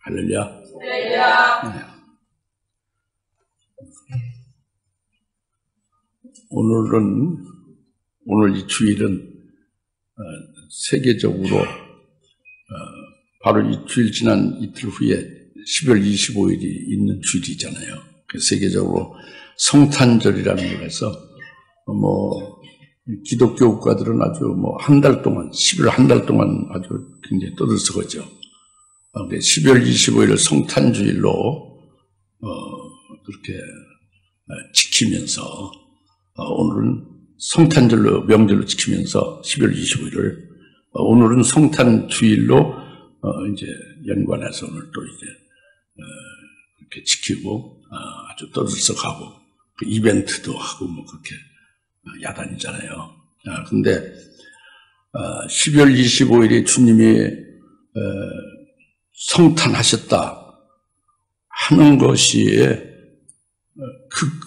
할렐루야. 네. 오늘 이 주일은 세계적으로 바로 이 주일 지난 이틀 후에 12월 25일이 있는 주일이잖아요. 세계적으로 성탄절이라는 걸 해서 기독교 국가들은 아주 한 달 동안 11월 한 달 동안 아주 굉장히 떠들썩하죠. 12월 25일을 성탄주일로 그렇게 지키면서 오늘은 성탄절로 명절로 지키면서 12월 25일을 오늘은 성탄주일로 이제 연관해서 오늘 또 이제 그렇게 지키고 아주 떠들썩하고 그 이벤트도 하고 그렇게 야단이잖아요. 근데 12월 25일이 주님이 성탄하셨다 하는 것이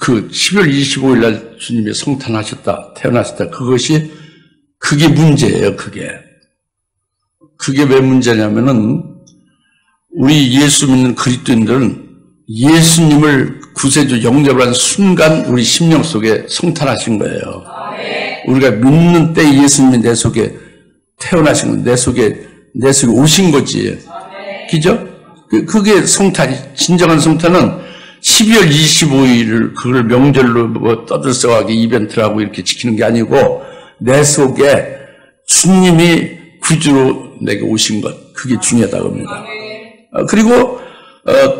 그 12월 25일 날 주님이 성탄하셨다, 태어나셨다, 그게 문제예요, 그게 왜 문제냐면은 우리 예수 믿는 그리스도인들은 예수님을 구세주 영접한 순간 우리 심령 속에 성탄하신 거예요. 우리가 믿는 때 예수님이 내 속에 태어나신 거, 내 속에 오신 거지. 그죠? 그게 성탄이, 진정한 성탄은 12월 25일을 그걸 명절로 떠들썩하게 이벤트를 하고 이렇게 지키는 게 아니고 내 속에 주님이 구주로 내게 오신 것, 그게 중요하다고 합니다. 그리고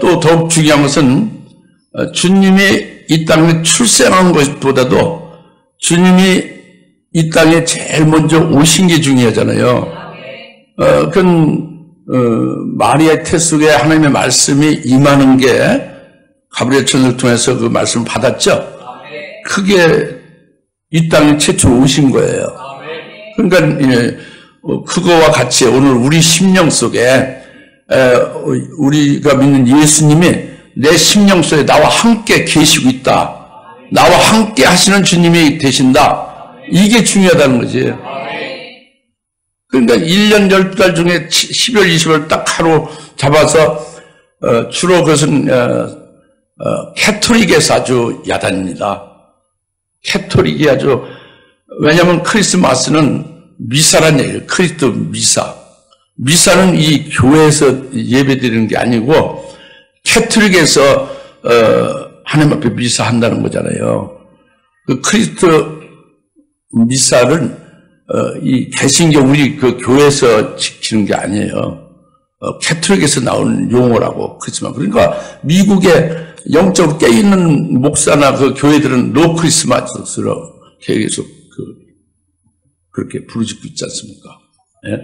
또 더욱 중요한 것은 주님이 이 땅에 출생한 것보다도 주님이 이 땅에 제일 먼저 오신 게 중요하잖아요. 마리아의 태 속에 하나님의 말씀이 임하는 게 가브리엘 천사를 통해서 그 말씀을 받았죠. 그게 이 땅에 최초 오신 거예요. 그러니까 그거와 같이 오늘 우리 심령 속에 우리가 믿는 예수님이 내 심령 속에 나와 함께 계시고 있다. 나와 함께 하시는 주님이 되신다. 이게 중요하다는 거지. 그러니까 1년 12달 중에 12월 20일 딱 하루 잡아서 주로 그것은 캐톨릭에서 아주 야단입니다. 캐톨릭이 아주, 왜냐하면 크리스마스는 미사란 얘기예요. 크리스도 미사. 미사는 이 교회에서 예배드리는 게 아니고 캐톨릭에서 하나님 앞에 미사한다는 거잖아요. 그 크리스도 미사를 이 개신교 우리 그 교회에서 지키는 게 아니에요. 캐톨릭에서 나오는 용어라고. 크리스마스. 그러니까 미국에 영적으로 깨있는 목사나 그 교회들은 노 크리스마스로 계속 그렇게 부르짖고 있지 않습니까? 예?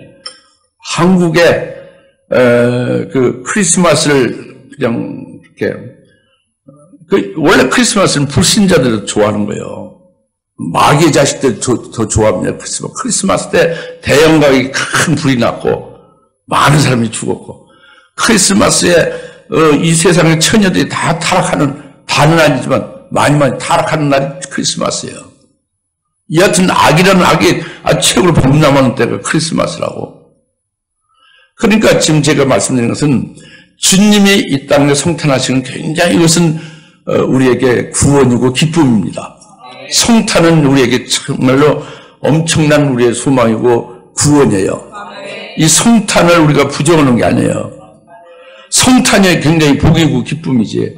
한국에 그 크리스마스를 그냥 이렇게 원래 크리스마스는 불신자들도 좋아하는 거예요. 마귀의 자식들 더 좋아합니다. 크리스마스 때 대형가격이 큰 불이 났고 많은 사람이 죽었고 크리스마스에 이 세상의 처녀들이 다 타락하는, 다는 아니지만 많이 타락하는 날이 크리스마스예요. 여하튼 악이라는 악이 최고로 범람하는 때가 크리스마스라고. 그러니까 지금 제가 말씀드리는 것은 주님이 이 땅에 성탄하시는 굉장히 이것은 우리에게 구원이고 기쁨입니다. 성탄은 우리에게 정말로 엄청난 우리의 소망이고 구원이에요. 이 성탄을 우리가 부정하는 게 아니에요. 성탄이 굉장히 복이고 기쁨이지.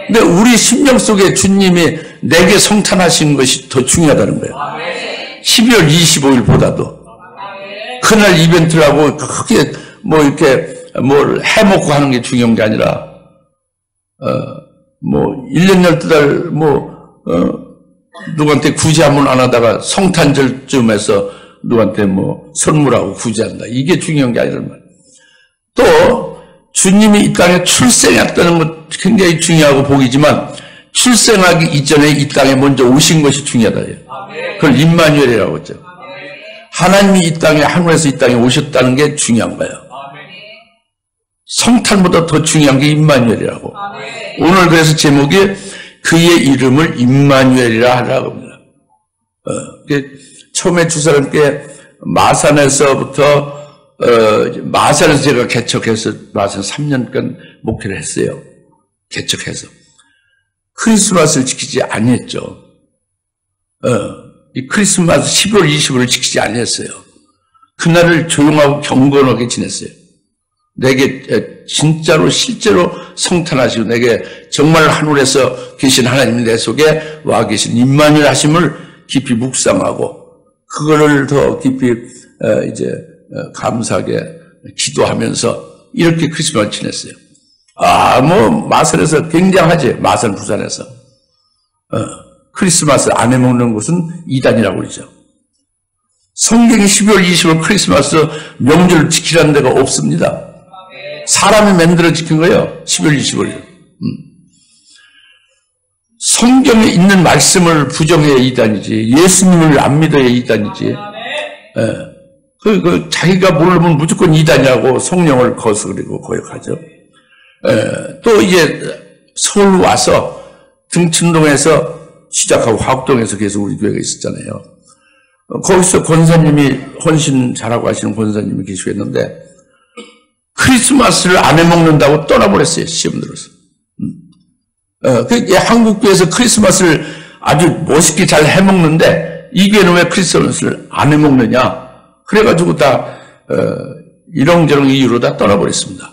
근데 우리 심령 속에 주님이 내게 성탄하신 것이 더 중요하다는 거예요. 12월 25일보다도. 그날 이벤트를 하고 크게 이렇게 뭘 해먹고 하는 게 중요한 게 아니라 1년 12달 누구한테 구제 한번 안 하다가 성탄절쯤에서 누구한테 선물하고 구제한다. 이게 중요한 게 아니란 말이에요. 또 주님이 이 땅에 출생했다는 것 굉장히 중요하고 복이지만 출생하기 이전에 이 땅에 먼저 오신 것이 중요하다. 그걸 임마누엘이라고 했죠. 하나님이 이 땅에 하늘에서 이 땅에 오셨다는 게 중요한 거예요. 성탄보다 더 중요한 게 임마누엘이라고. 오늘 그래서 제목이 그의 이름을 임마누엘이라 하라고 합니다. 처음에 두 사람께 마산에서부터 마산에서 제가 개척해서 마산 3년간 목회를 했어요. 개척해서. 크리스마스를 지키지 아니했죠. 이 크리스마스 12월 20일을 지키지 아니했어요. 그날을 조용하고 경건하게 지냈어요. 내게 진짜로 실제로 성탄하시고 내게 정말 하늘에서 계신 하나님이 내 속에 와 계신 임마누엘 하심을 깊이 묵상하고 그거를 더 깊이 감사하게 기도하면서 이렇게 크리스마스를 지냈어요. 마산에서 굉장하지. 마산 부산에서 크리스마스 안 해먹는 곳은 이단이라고 그러죠. 성경이 12월 20일 크리스마스 명절을 지키라는 데가 없습니다. 사람이 만들어 지킨 거예요. 12월 20일. 성경에 있는 말씀을 부정해야 이단이지. 예수님을 안 믿어야 이단이지. 자기가 모르면 무조건 이단이라고 성령을 거스르고 고역하죠. 또 이제 서울 와서 등촌동에서 시작하고 화곡동에서 계속 우리 교회가 있었잖아요. 거기서 권사님이 헌신 잘하고 하시는 권사님이 계시겠는데 크리스마스를 안 해먹는다고 떠나버렸어요. 시험 들어서. 한국교회에서 크리스마스를 아주 멋있게 잘 해먹는데 이 교회는 왜 크리스마스를 안 해먹느냐. 그래가지고 다 이런저런 이유로 다 떠나버렸습니다.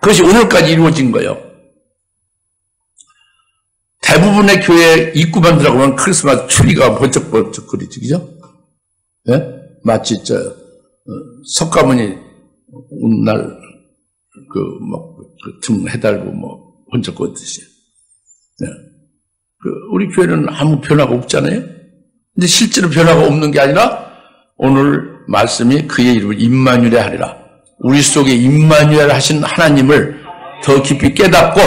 그것이 오늘까지 이루어진 거예요. 대부분의 교회 입구만 들어가면 크리스마스 트리가 번쩍번쩍 거리지, 그죠? 예? 마치 석가모니 오는 날 등 해달고 번쩍 거듯이. 예. 우리 교회는 아무 변화가 없잖아요? 근데 실제로 변화가 없는 게 아니라 오늘 말씀이 그의 이름을 임마누엘 하리라. 우리 속에 임마누엘 하신 하나님을 더 깊이 깨닫고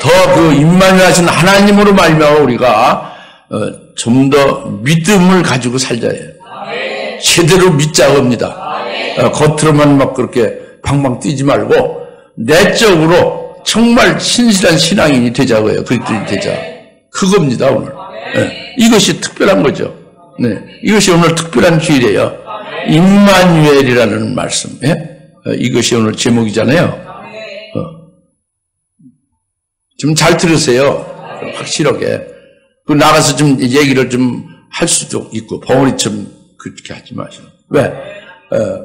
더 그 임마누엘 하신 하나님으로 말미암아 우리가 좀 더 믿음을 가지고 살자 해요. 제대로 믿자 합니다. 겉으로만 막 그렇게 방방 뛰지 말고 내적으로 정말 신실한 신앙인이 되자고 해요. 그리스도인이 되자. 그겁니다 오늘. 이것이 특별한 거죠. 네, 이것이 오늘 특별한 주일이에요. 임마누엘이라는 말씀. 이것이 오늘 제목이잖아요. 좀 잘 들으세요. 확실하게. 나가서 좀 얘기를 좀 할 수도 있고, 벙어리처럼 그렇게 하지 마시고. 왜?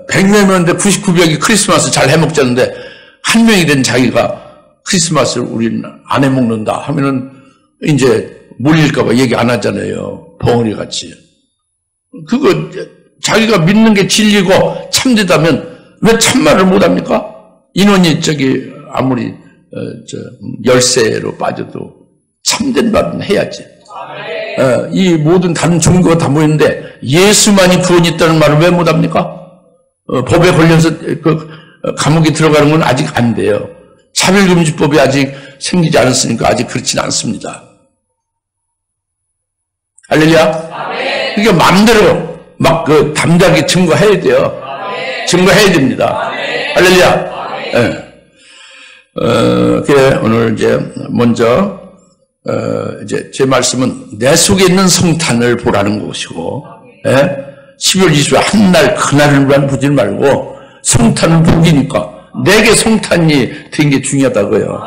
100명이었는데 99명이 크리스마스 잘 해먹자는데, 한 명이 된 자기가 크리스마스를 우리는 안 해먹는다 하면은, 이제 몰릴까봐 얘기 안 하잖아요. 벙어리 같이. 그거, 자기가 믿는 게 진리고 참되다면, 왜 참말을 못합니까? 인원이 아무리, 10세로 빠져도 참된 말은 해야지. 이 모든 다른 종교가 다 모였는데 예수만이 구원이 있다는 말을 왜 못합니까? 법에 걸려서 감옥에 들어가는 건 아직 안 돼요. 차별금지법이 아직 생기지 않았으니까 아직 그렇진 않습니다. 할렐루야? 그러니까 마음대로 막 담대하게 증거해야 돼요. 증거해야 됩니다. 할렐루야? 오늘 이제 먼저 이제 제 말씀은 내 속에 있는 성탄을 보라는 것이고, 12월 20일 한날 그날을 보지 말고 성탄은 복이니까 내게 성탄이 된 게 중요하다고요.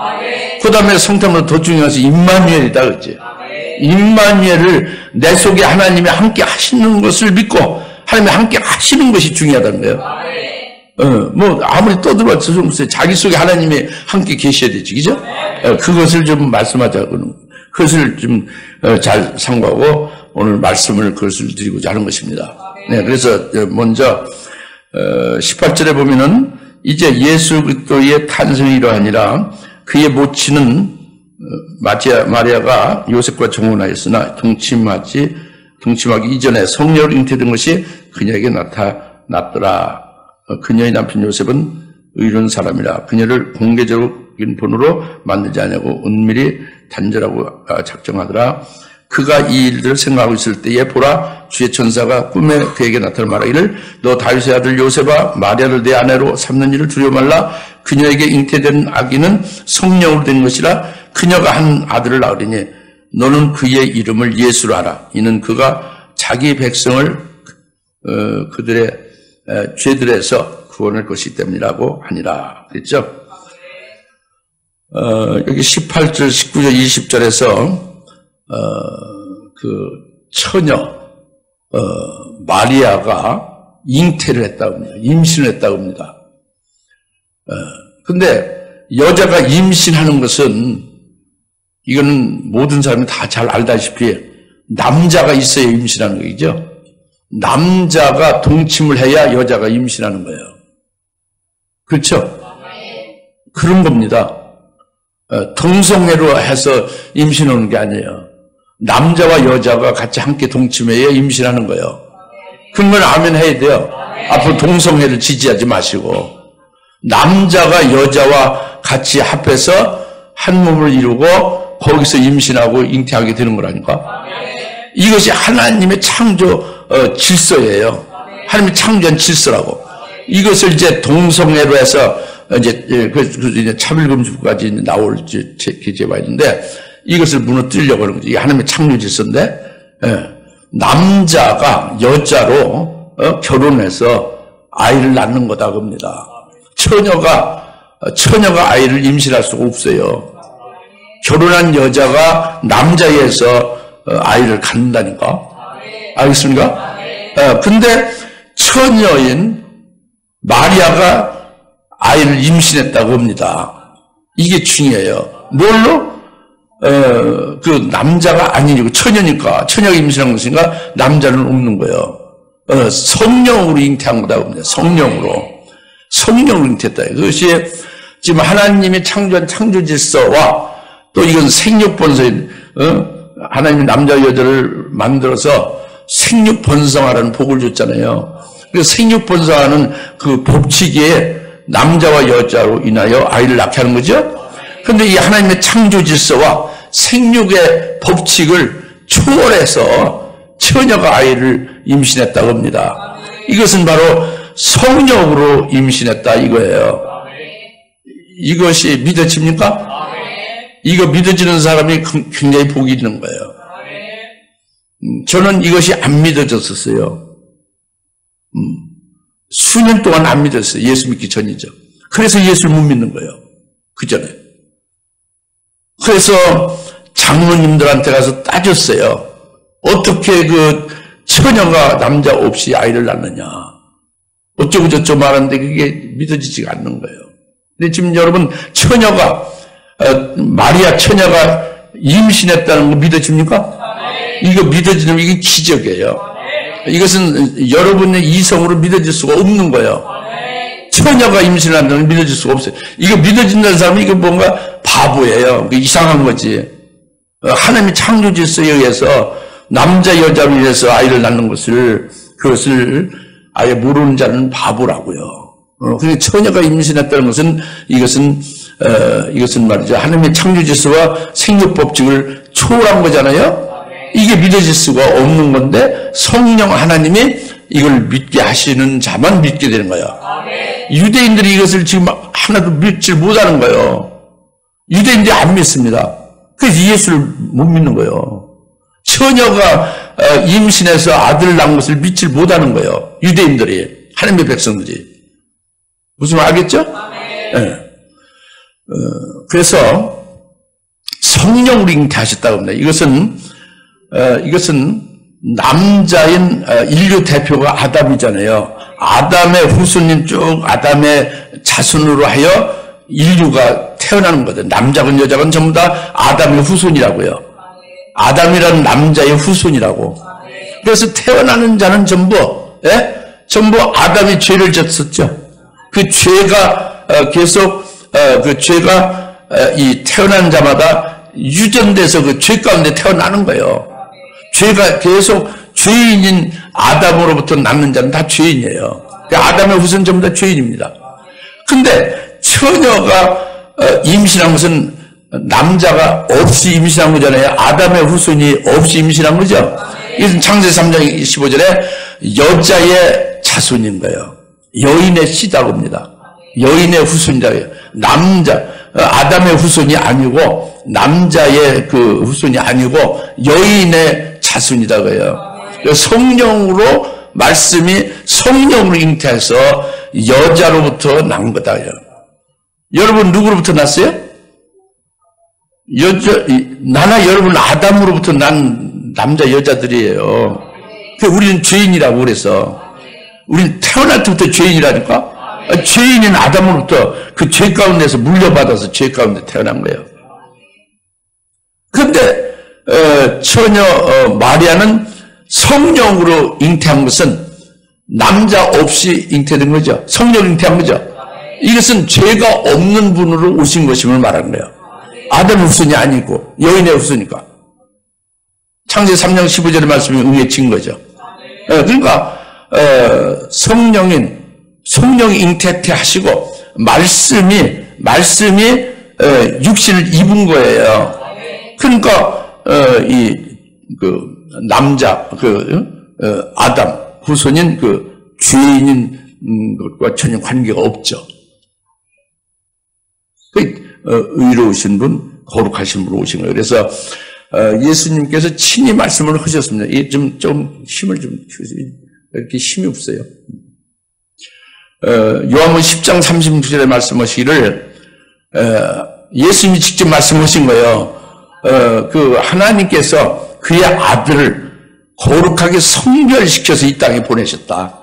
그 다음에 성탄보다 더 중요한 것이 임마누엘이다 그랬지. 임마누엘을 내 속에 하나님이 함께 하시는 것을 믿고 하나님이 함께 하시는 것이 중요하다는 거예요. 아무리 떠들어봤자 좀 자기 속에 하나님이 함께 계셔야 되지, 그죠? 그것을 좀 말씀하자고는, 그것을 좀 잘 상고하고 오늘 말씀을 그것을 드리고자 하는 것입니다. 네, 그래서 먼저, 18절에 보면은, 이제 예수 그리스도의 탄생이 이러하니라 그의 모친은 마리아가 요셉과 정혼하였으나 동침하기 이전에 성령으로 잉태된 것이 그녀에게 나타났더라. 그녀의 남편 요셉은 의로운 사람이라 그녀를 공개적인 본으로 만들지 않냐고 은밀히 단절하고 작정하더라. 그가 이 일들을 생각하고 있을 때에 보라 주의 천사가 꿈에 그에게 나타나 말하기를 너 다윗의 아들 요셉아 마리아를 내 아내로 삼는 일을 두려워 말라. 그녀에게 잉태된 아기는 성령으로 된 것이라. 그녀가 한 아들을 낳으리니 너는 그의 이름을 예수로 하라. 이는 그가 자기 백성을 그들의 죄들에서 구원할 것이기 때문이라고 하니라. 그랬죠? 여기 18절, 19절, 20절에서 그 처녀 마리아가 잉태를 했다고 합니다. 임신을 했다고 합니다. 근데 여자가 임신하는 것은 이거는 모든 사람이 다 잘 알다시피 남자가 있어야 임신하는 거죠. 남자가 동침을 해야 여자가 임신하는 거예요. 그렇죠? 그런 겁니다. 동성애로 해서 임신하는 게 아니에요. 남자와 여자가 같이 함께 동침해야 임신하는 거예요. 그러면 아멘 해야 돼요. 앞으로 동성애를 지지하지 마시고 남자가 여자와 같이 합해서 한 몸을 이루고 거기서 임신하고 잉태하게 되는 거라니까. 이것이 하나님의 창조 질서예요. 하나님의 창조한 질서라고. 이것을 이제 동성애로 해서 이제 차별금지까지 나올지 제가 있는데 이것을 무너뜨리려고 하는 거죠. 이게 하나님의 창조 질서인데 남자가 여자로 결혼해서 아이를 낳는 거다 겁니다. 처녀가 아이를 임신할 수가 없어요. 결혼한 여자가 남자에서 아이를 갖는다니까. 알겠습니까? 근데 처녀인 마리아가 아이를 임신했다고 합니다. 이게 중요해요. 뭘로? 그 남자가 아니고 처녀니까, 처녀가 임신한 것인가 남자는 없는 거예요. 성령으로 잉태한 거다 봅니다. 성령으로 잉태했다. 그것이 지금 하나님이 창조한 창조 질서와 또 이건 생육 번성인, 하나님이 남자 여자를 만들어서 생육 번성하라는 복을 줬잖아요. 그래서 생육 번성하는 그 법칙에 남자와 여자로 인하여 아이를 낳게 하는 거죠. 그런데 이 하나님의 창조 질서와 생육의 법칙을 초월해서 처녀가 아이를 임신했다고 합니다. 이것은 바로 성령으로 임신했다 이거예요. 이것이 믿어집니까? 이거 믿어지는 사람이 굉장히 복이 있는 거예요. 저는 이것이 안 믿어졌었어요. 수년 동안 안 믿었어요. 예수 믿기 전이죠. 그래서 예수를 못 믿는 거예요. 그 전에. 그래서 장로님들한테 가서 따졌어요. 어떻게 그 처녀가 남자 없이 아이를 낳느냐. 어쩌고 저쩌고 말하는데 그게 믿어지지가 않는 거예요. 근데 지금 여러분 마리아 처녀가 임신했다는 거 믿어집니까? 이거 믿어지면 이게 기적이에요. 이것은 여러분의 이성으로 믿어질 수가 없는 거예요. 처녀가 임신한다는 걸 믿어질 수가 없어요. 이거 믿어진다는 사람은 이거 뭔가 바보예요. 이상한 거지. 하나님의 창조 질서에 의해서 남자 여자로 인해서 아이를 낳는 그것을 아예 모르는 자는 바보라고요. 그러니까 처녀가 임신했다는 것은 이것은 말이죠. 하나님의 창조 질서와 생육 법칙을 초월한 거잖아요. 이게 믿어질 수가 없는 건데 성령 하나님이 이걸 믿게 하시는 자만 믿게 되는 거예요. 유대인들이 이것을 지금 하나도 믿지 못하는 거예요. 유대인들이 안 믿습니다. 그래서 예수를 못 믿는 거예요. 처녀가 임신해서 아들을 낳은 것을 믿지 못하는 거예요. 유대인들이, 하나님의 백성들이. 무슨 말 알겠죠? 네. 그래서 성령으로 잉태하셨다고 합니다. 이것은 남자인 인류 대표가 아담이잖아요. 아담의 후손인 쭉 아담의 자손으로 하여 인류가 태어나는 거죠. 남자건 여자건 전부 다 아담의 후손이라고요. 아담이라는 남자의 후손이라고. 그래서 태어나는 자는 전부 아담이 죄를 졌었죠. 그 죄가 계속 이 태어난 자마다 유전돼서 그 죄 가운데 태어나는 거예요. 죄가 계속 죄인인 아담으로부터 낳는 자는 다 죄인이에요. 아담의 후손 전부 다 죄인입니다. 근데 처녀가 임신한 것은 남자가 없이 임신한 거잖아요. 아담의 후손이 없이 임신한 거죠. 이것은 창세기 3장 15절에 여자의 자손인 거예요. 여인의 씨다고 합니다. 여인의 후손이라고 해요. 아담의 후손이 아니고 남자의 그 후손이 아니고 여인의 자손이라고 해요. 성령으로 말씀이 성령으로 잉태해서 여자로부터 난 거다. 여러분 누구로부터 났어요? 나나 여러분 아담으로부터 난 남자 여자들이에요. 우리는 죄인이라고 그래서. 우리는 태어날 때부터 죄인이라니까? 죄인인 아담으로부터 그 죄 가운데서 물려받아서 죄 가운데 태어난 거예요. 그런데 처녀 마리아는 성령으로 잉태한 것은 남자 없이 잉태된 거죠. 성령 잉태한 거죠. 이것은 죄가 없는 분으로 오신 것임을 말하는 거예요. 아담 후손이 아니고 여인의 후손이니까. 창세 3장 15절의 말씀이 의외친 거죠. 그러니까 성령이 잉태하시고 말씀이 육신을 입은 거예요. 그러니까 남자 아담 후손인 죄인인 것과 전혀 관계가 없죠. 의로우신 분, 거룩하신 분 오신 거예요. 그래서 예수님께서 친히 말씀을 하셨습니다. 좀 힘을 좀 주세요. 이렇게 힘이 없어요. 요한복음 10장 36절에 말씀하시기를 예수님이 직접 말씀하신 거예요. 하나님께서 그의 아들을 거룩하게 성별시켜서 이 땅에 보내셨다.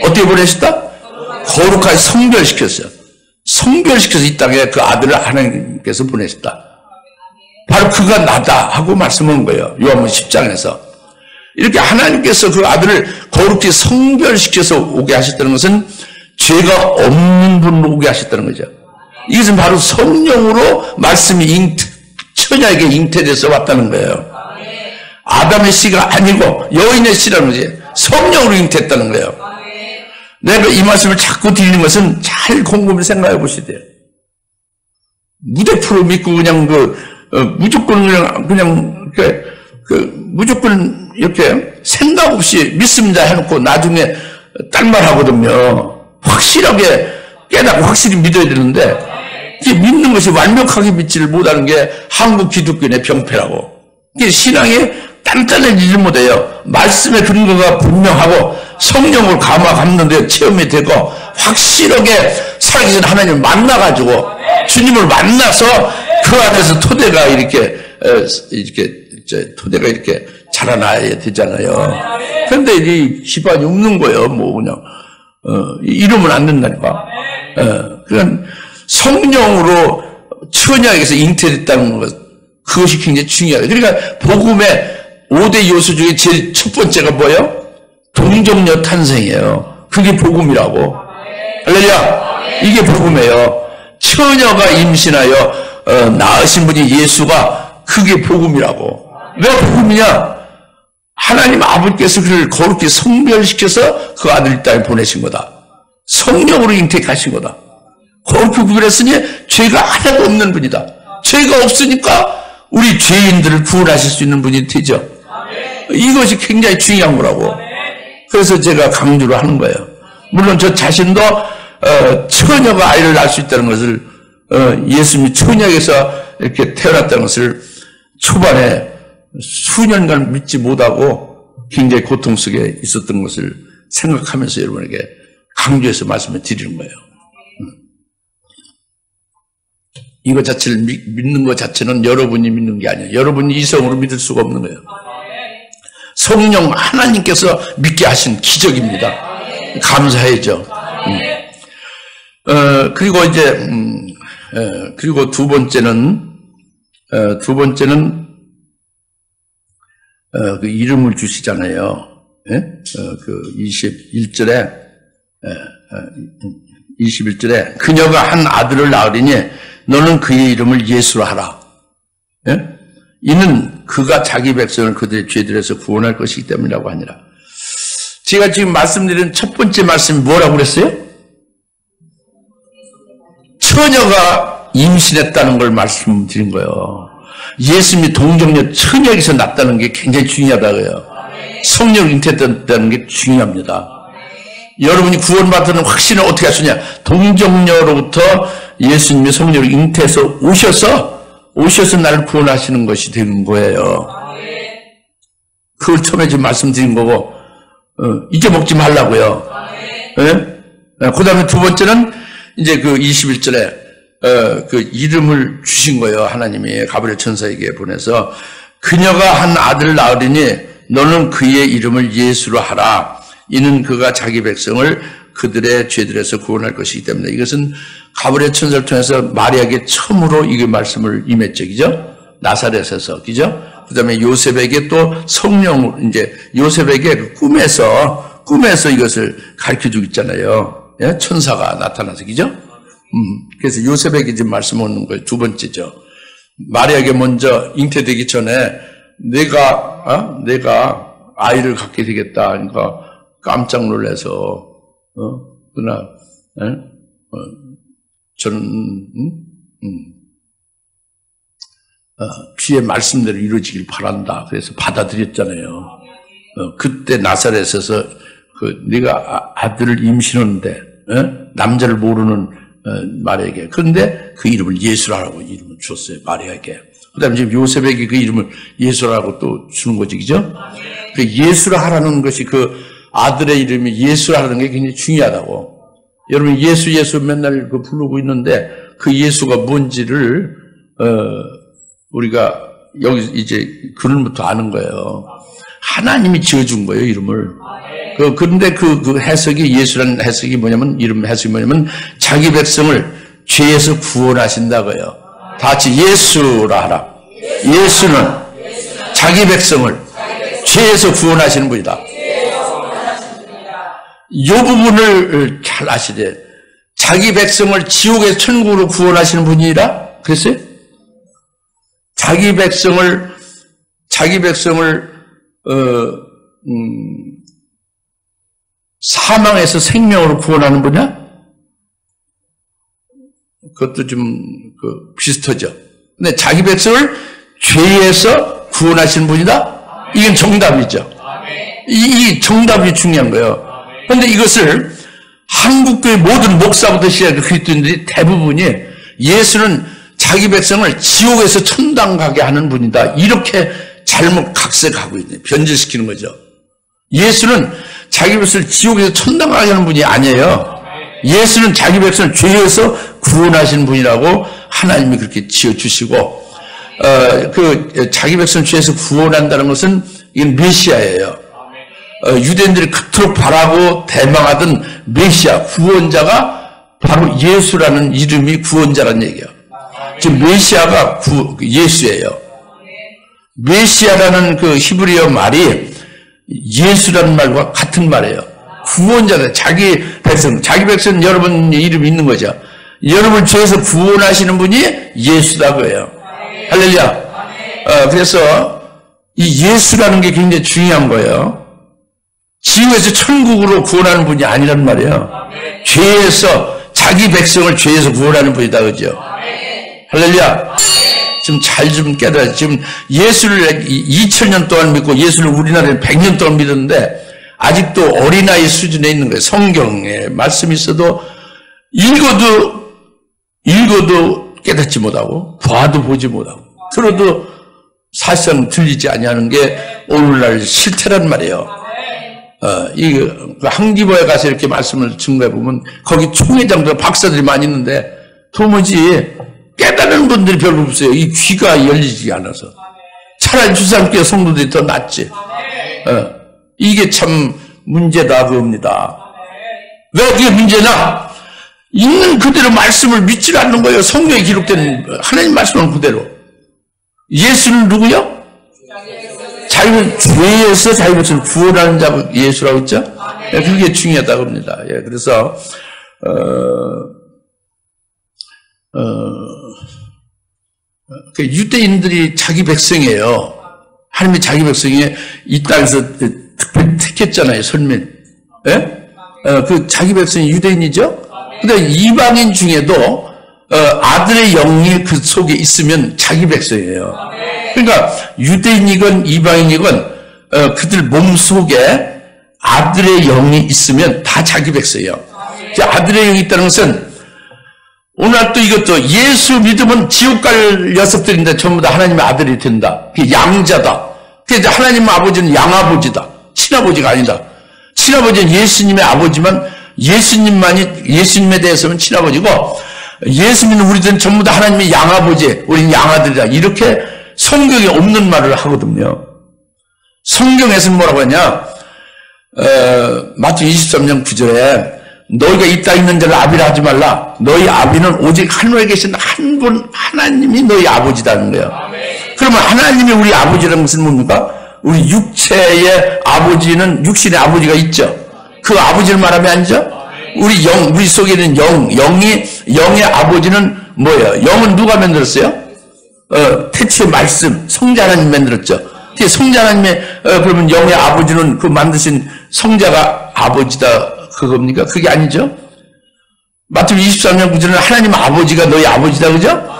어떻게 보내셨다? 거룩하게 성별시켰어요. 성별시켜서 이 땅에 그 아들을 하나님께서 보내셨다. 바로 그가 나다 하고 말씀한 거예요. 요한복음 10장에서. 이렇게 하나님께서 그 아들을 거룩히 성별시켜서 오게 하셨다는 것은 죄가 없는 분으로 오게 하셨다는 거죠. 이것은 바로 성령으로 말씀이 처녀에게 잉태돼서 왔다는 거예요. 아담의 씨가 아니고 여인의 씨라는 거지. 성령으로 잉태했다는 거예요. 내가 이 말씀을 자꾸 드리는 것은 잘 곰곰이 생각해 보셔야 돼요. 무대프로 믿고 그냥 무조건 무조건 이렇게 생각 없이 믿습니다 해놓고 나중에 딴 말 하거든요. 확실하게 깨닫고 확실히 믿어야 되는데, 이게 믿는 것이 완벽하게 믿지를 못하는 게 한국 기독교인의 병폐라고. 이게 신앙이 단단해지지 못해요. 말씀의 근거가 분명하고 성령을 감는데 체험이 되고 확실하게 살아계신 하나님을 만나가지고 주님을 만나서 그 안에서 토대가 이렇게 자라나야 되잖아요. 그런데 이 기반이 없는 거예요. 그냥 이러면 안 된다니까. 그건 성령으로 처녀에게서 잉태됐다는 것, 그것이 굉장히 중요해요. 그러니까 복음의 5대 요소 중에 제일 첫 번째가 뭐예요? 동정녀 탄생이에요. 그게 복음이라고. 할렐루야. 이게 복음이에요. 처녀가 임신하여 낳으신 분이 예수가, 그게 복음이라고. 왜 복음이냐? 하나님 아버지께서 그를 거룩히 성별시켜서 그 아들 이 땅에 보내신 거다. 성령으로 잉태하신 거다. 거룩히 구별했으니 죄가 하나도 없는 분이다. 죄가 없으니까 우리 죄인들을 구원하실 수 있는 분이 되죠. 이것이 굉장히 중요한 거라고. 그래서 제가 강조를 하는 거예요. 물론 저 자신도 처녀가 아이를 낳을 수 있다는 것을, 예수님이 처녀에게서 이렇게 태어났다는 것을 초반에 수년간 믿지 못하고 굉장히 고통 속에 있었던 것을 생각하면서 여러분에게 강조해서 말씀을 드리는 거예요. 이것 자체를 믿는 것 자체는 여러분이 믿는 게 아니에요. 여러분이 이성으로 믿을 수가 없는 거예요. 성령 하나님께서 믿게 하신 기적입니다. 감사해죠. 그리고 이제 그리고 두 번째는 그 이름을 주시잖아요. 그 21절에 그녀가 한 아들을 낳으리니 너는 그의 이름을 예수로 하라. 이는 그가 자기 백성을 그들의 죄들에서 구원할 것이기 때문이라고 하니라. 제가 지금 말씀드린 첫 번째 말씀이 뭐라고 그랬어요? 처녀가 임신했다는 걸 말씀드린 거예요. 예수님이 동정녀 처녀에게서 낳았다는 게 굉장히 중요하다고요. 성령 잉태했다는 게 중요합니다. 여러분이 구원받는 확신을 어떻게 하시냐? 동정녀로부터 예수님이 성령을 잉태해서 오셔서 나를 구원하시는 것이 되는 거예요. 그걸 처음에 지금 말씀드린 거고, 잊어먹지 말라고요. 예? 그 다음에 두 번째는 이제 그 21절에 그 이름을 주신 거예요. 하나님이 가브리엘 천사에게 보내서 그녀가 한 아들을 낳으리니 너는 그의 이름을 예수로 하라. 이는 그가 자기 백성을 그들의 죄들에서 구원할 것이기 때문에. 이것은 가브리엘 천사를 통해서 마리아에게 처음으로 이 말씀을 임했죠. 그죠? 나사렛에서. 그죠? 그 다음에 요셉에게 또 성령, 이제 요셉에게 꿈에서 이것을 가르쳐 주고 있잖아요. 예? 천사가 나타나서. 그죠? 그래서 요셉에게 지금 말씀 오는 거예요. 두 번째죠. 마리아에게 먼저 잉태되기 전에 내가 아이를 갖게 되겠다. 그러니까 깜짝 놀라서, 그러나, 저는, 주의 말씀대로 이루어지길 바란다. 그래서 받아들였잖아요. 그때 나사렛에서 네가 아들을 임신하는데, 남자를 모르는 마리아에게. 그런데 그 이름을 예수라고 이름을 줬어요. 마리아에게. 그 다음에 지금 요셉에게 그 이름을 예수라고 또 주는 거지. 그죠? 그 예수라 하라는 것이 그 아들의 이름이 예수라는 게 굉장히 중요하다고. 여러분 예수 맨날 그 부르고 있는데 그 예수가 뭔지를 우리가 여기 이제 그늘부터 아는 거예요. 하나님이 지어준 거예요, 이름을. 그런데 그 해석이, 예수라는 해석이 뭐냐면, 이름 해석이 뭐냐면, 자기 백성을 죄에서 구원하신다고요. 다 같이 예수라 하라. 예수는 자기 백성을 죄에서 구원하시는 분이다. 이 부분을 잘 아시래. 자기 백성을 지옥에서 천국으로 구원하시는 분이라 그랬어요? 자기 백성을 사망에서 생명으로 구원하는 분이야? 그것도 좀 비슷하죠. 근데 자기 백성을 죄에서 구원하시는 분이다? 이건 정답이죠. 이 정답이 중요한 거예요. 그런데 이것을 한국교회 모든 목사부터 시작해 그리스도인들이 대부분이 예수는 자기 백성을 지옥에서 천당 가게 하는 분이다. 이렇게 잘못 각색하고 있네. 변질시키는 거죠. 예수는 자기 백성을 지옥에서 천당 가게 하는 분이 아니에요. 예수는 자기 백성을 죄에서 구원하시는 분이라고 하나님이 그렇게 지어주시고, 자기 백성을 죄에서 구원한다는 것은 이건 메시아예요. 유대인들이 그토록 바라고 대망하던 메시아, 구원자가 바로 예수라는 이름이 구원자라는 얘기예요. 지금 메시아가 예수예요. 메시아라는 그 히브리어 말이 예수라는 말과 같은 말이에요. 구원자다. 자기 백성, 여러분 이름이 있는 거죠. 여러분 죄에서 구원하시는 분이 예수다 그래요. 할렐루야. 그래서 이 예수라는 게 굉장히 중요한 거예요. 지옥에서 천국으로 구원하는 분이 아니란 말이에요. 죄에서, 자기 백성을 죄에서 구원하는 분이다 그죠. 할렐루야. 지금 잘 좀 깨달아요. 지금 예수를 2000년 동안 믿고 예수를 우리나라에 100년 동안 믿었는데 아직도 어린아이 수준에 있는 거예요. 성경에 말씀이 있어도 읽어도 깨닫지 못하고 봐도 보지 못하고 들어도 사실상 들리지 아니하는 게 오늘날 실태란 말이에요. 항기보에 가서 이렇게 말씀을 증거해 보면 거기 총회장들 박사들이 많이 있는데 도무지 깨닫는 분들이 별로 없어요. 이 귀가 열리지 않아서. 차라리 주상교회 성도들이 더 낫지. 이게 참 문제다 그겁니다. 왜 그게 문제냐? 있는 그대로 말씀을 믿지 않는 거예요. 성경에 기록된 하나님 말씀은 그대로. 예수는 누구요? 자기는 죄에서 자기 것을 구원하는 자 예수라고 했죠? 그게 중요하다고 합니다. 그래서 유대인들이 자기 백성이에요. 하나님이 자기 백성이 이 땅에서 특별히 택했잖아요. 선민. 그 자기 백성이 유대인이죠? 근데 이방인 중에도 아들의 영이 그 속에 있으면 자기 백성이에요. 그러니까 유대인이건 이방인이건 그들 몸속에 아들의 영이 있으면 다 자기 백성이에요. 아들의 영이 있다는 것은 오늘 또 이것도 예수 믿으면 지옥 갈 녀석들인데 전부 다 하나님의 아들이 된다. 그게 양자다. 그래서 하나님 아버지는 양아버지다. 친아버지가 아니다. 친아버지는 예수님의 아버지만 예수님에 대해서는 친아버지고 예수 믿는 우리들은 전부 다 하나님의 양아버지, 우리는 양아들이다. 이렇게 성경에 없는 말을 하거든요. 성경에서는 뭐라고 하냐? 마태복음 23장 9절에 너희가 이 땅에 있는 자를 아비라 하지 말라. 너희 아비는 오직 하늘에 계신 한 분 하나님이 너희 아버지다는 거예요. 그러면 하나님이 우리 아버지라는 것은 뭡니까? 우리 육체의 아버지는 육신의 아버지가 있죠. 그 아버지를 말하면 아니죠? 우리 속에 있는 영의 아버지는 뭐예요? 영은 누가 만들었어요? 태초의 말씀, 성자 하나님 만들었죠. 성자 하나님의, 그러면 영의 아버지는 그 만드신 성자가 아버지다. 그겁니까? 그게 아니죠? 마태복음 23장 9절은 하나님 아버지가 너희 아버지다. 그죠?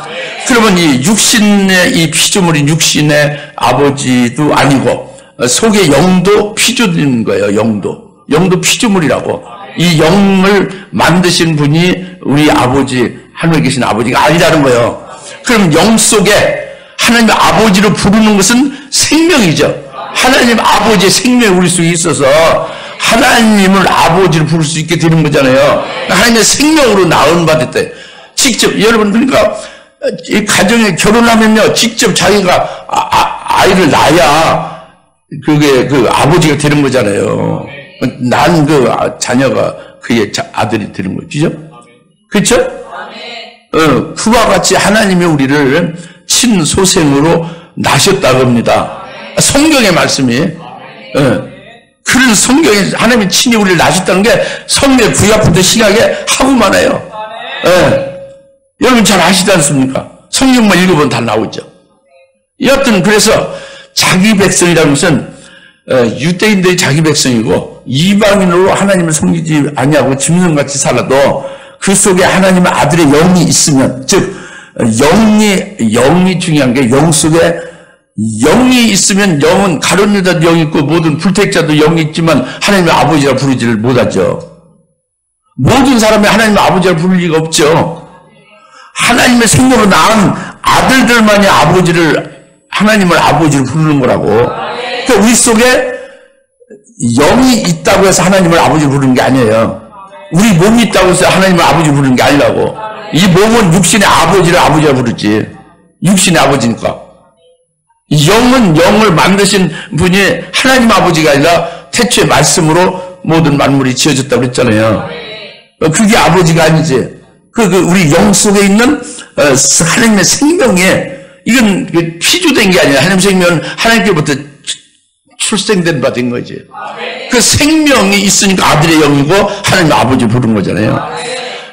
그러면 이 육신의, 이 피조물인 육신의 아버지도 아니고, 속의 영도 피조된 거예요. 영도 피조물이라고. 이 영을 만드신 분이 우리 아버지, 하늘에 계신 아버지가 아니라는 거예요. 그럼 영 속에 하나님 아버지로 부르는 것은 생명이죠. 하나님 아버지의 생명이 우리 속에 있어서 하나님을 아버지로 부를 수 있게 되는 거잖아요. 하나님의 생명으로 낳은 받을 때 직접 여러분 그러니까 이 가정에 결혼하면요 직접 자기가 아이를 낳아야 그게 그 아버지가 되는 거잖아요. 난 그 자녀가 그의 아들이 되는 거죠. 그렇죠? 그와 같이 하나님이 우리를 친소생으로 낳으셨다고 합니다. 성경의 말씀이. 그런 성경에 하나님이 친히 우리를 낳으셨다는 게 성경 구약부터 신약에 하고 많아요. 여러분 잘 아시지 않습니까? 성경만 읽어보면 다 나오죠. 여하튼 그래서 자기 백성이라는 것은 유대인들이 자기 백성이고 이방인으로 하나님을 섬기지 아니하고 짐승같이 살아도 그 속에 하나님의 아들의 영이 있으면 즉 영이 중요한 게 영 속에 영이 있으면 영은 가룟 유다도 영이 있고 모든 불택자도 영이 있지만 하나님의 아버지라 부르지를 못하죠. 모든 사람이 하나님의 아버지라 부를 리가 없죠. 하나님의 생명으로 낳은 아들들만이 하나님을 아버지로 부르는 거라고. 그러니까 우리 속에 영이 있다고 해서 하나님을 아버지로 부르는 게 아니에요. 우리 몸이 있다고 해서 하나님을 아버지로 부르는 게 아니라고. 이 몸은 육신의 아버지를 아버지라 부르지. 육신의 아버지니까. 영은 영을 만드신 분이 하나님 아버지가 아니라 태초의 말씀으로 모든 만물이 지어졌다고 그랬잖아요. 그게 아버지가 아니지. 우리 영 속에 있는 하나님의 생명에 이건 피조된 게 아니라 하나님의 생명은 하나님께부터 출생된 바 된 거지. 그 생명이 있으니까 아들의 영이고 하나님 아버지 부른 거잖아요.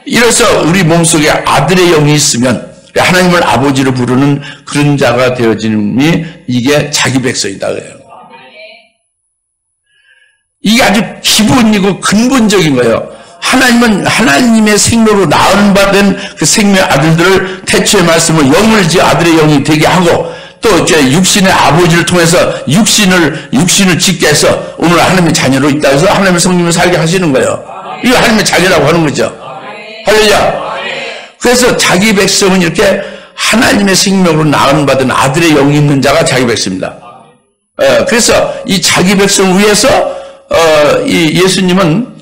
이래서 우리 몸속에 아들의 영이 있으면 하나님을 아버지로 부르는 그런 자가 되어지니 이게 자기 백성이다 그래요. 이게 아주 기본이고 근본적인 거예요. 하나님은 하나님의 생명으로 낳은 바 된 그 생명의 아들들을 태초의 말씀을 영을 지어 아들의 영이 되게 하고 또 이제 육신의 아버지를 통해서 육신을 짓게 해서 오늘 하나님의 자녀로 있다 해서 하나님의 성령을 살게 하시는 거예요. 이거 하나님의 자녀라고 하는 거죠. 할렐루야. 그래서 자기 백성은 이렇게 하나님의 생명으로 낳은 받은 아들의 영이 있는 자가 자기 백성입니다. 그래서 이 자기 백성을 위해서 이 예수님은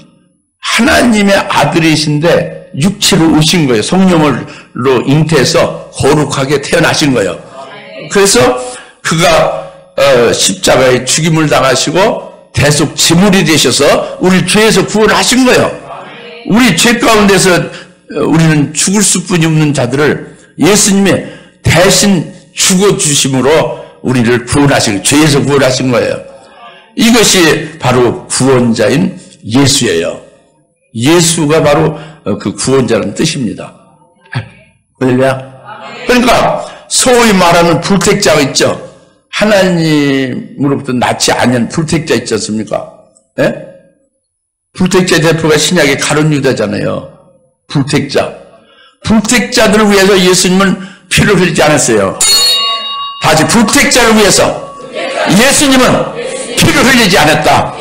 하나님의 아들이신데 육체로 오신 거예요. 성령으로 잉태해서 거룩하게 태어나신 거예요. 그래서 그가 십자가에 죽임을 당하시고 대속 제물이 되셔서 우리 죄에서 구원하신 거예요. 우리 죄 가운데서 우리는 죽을 수뿐이 없는 자들을 예수님이 대신 죽어주심으로 우리를 구원하신, 죄에서 구원하신 거예요. 이것이 바로 구원자인 예수예요. 예수가 바로 그 구원자라는 뜻입니다. 그러니까 소위 말하는 불택자가 있죠. 하나님으로부터 낳지 않은 불택자 있지 않습니까? 예? 불택자 대표가 신약의 가룟 유다잖아요. 불택자들을 위해서 예수님은 피를 흘리지 않았어요. 다시 불택자를 위해서 예수님은 피를 흘리지 않았다.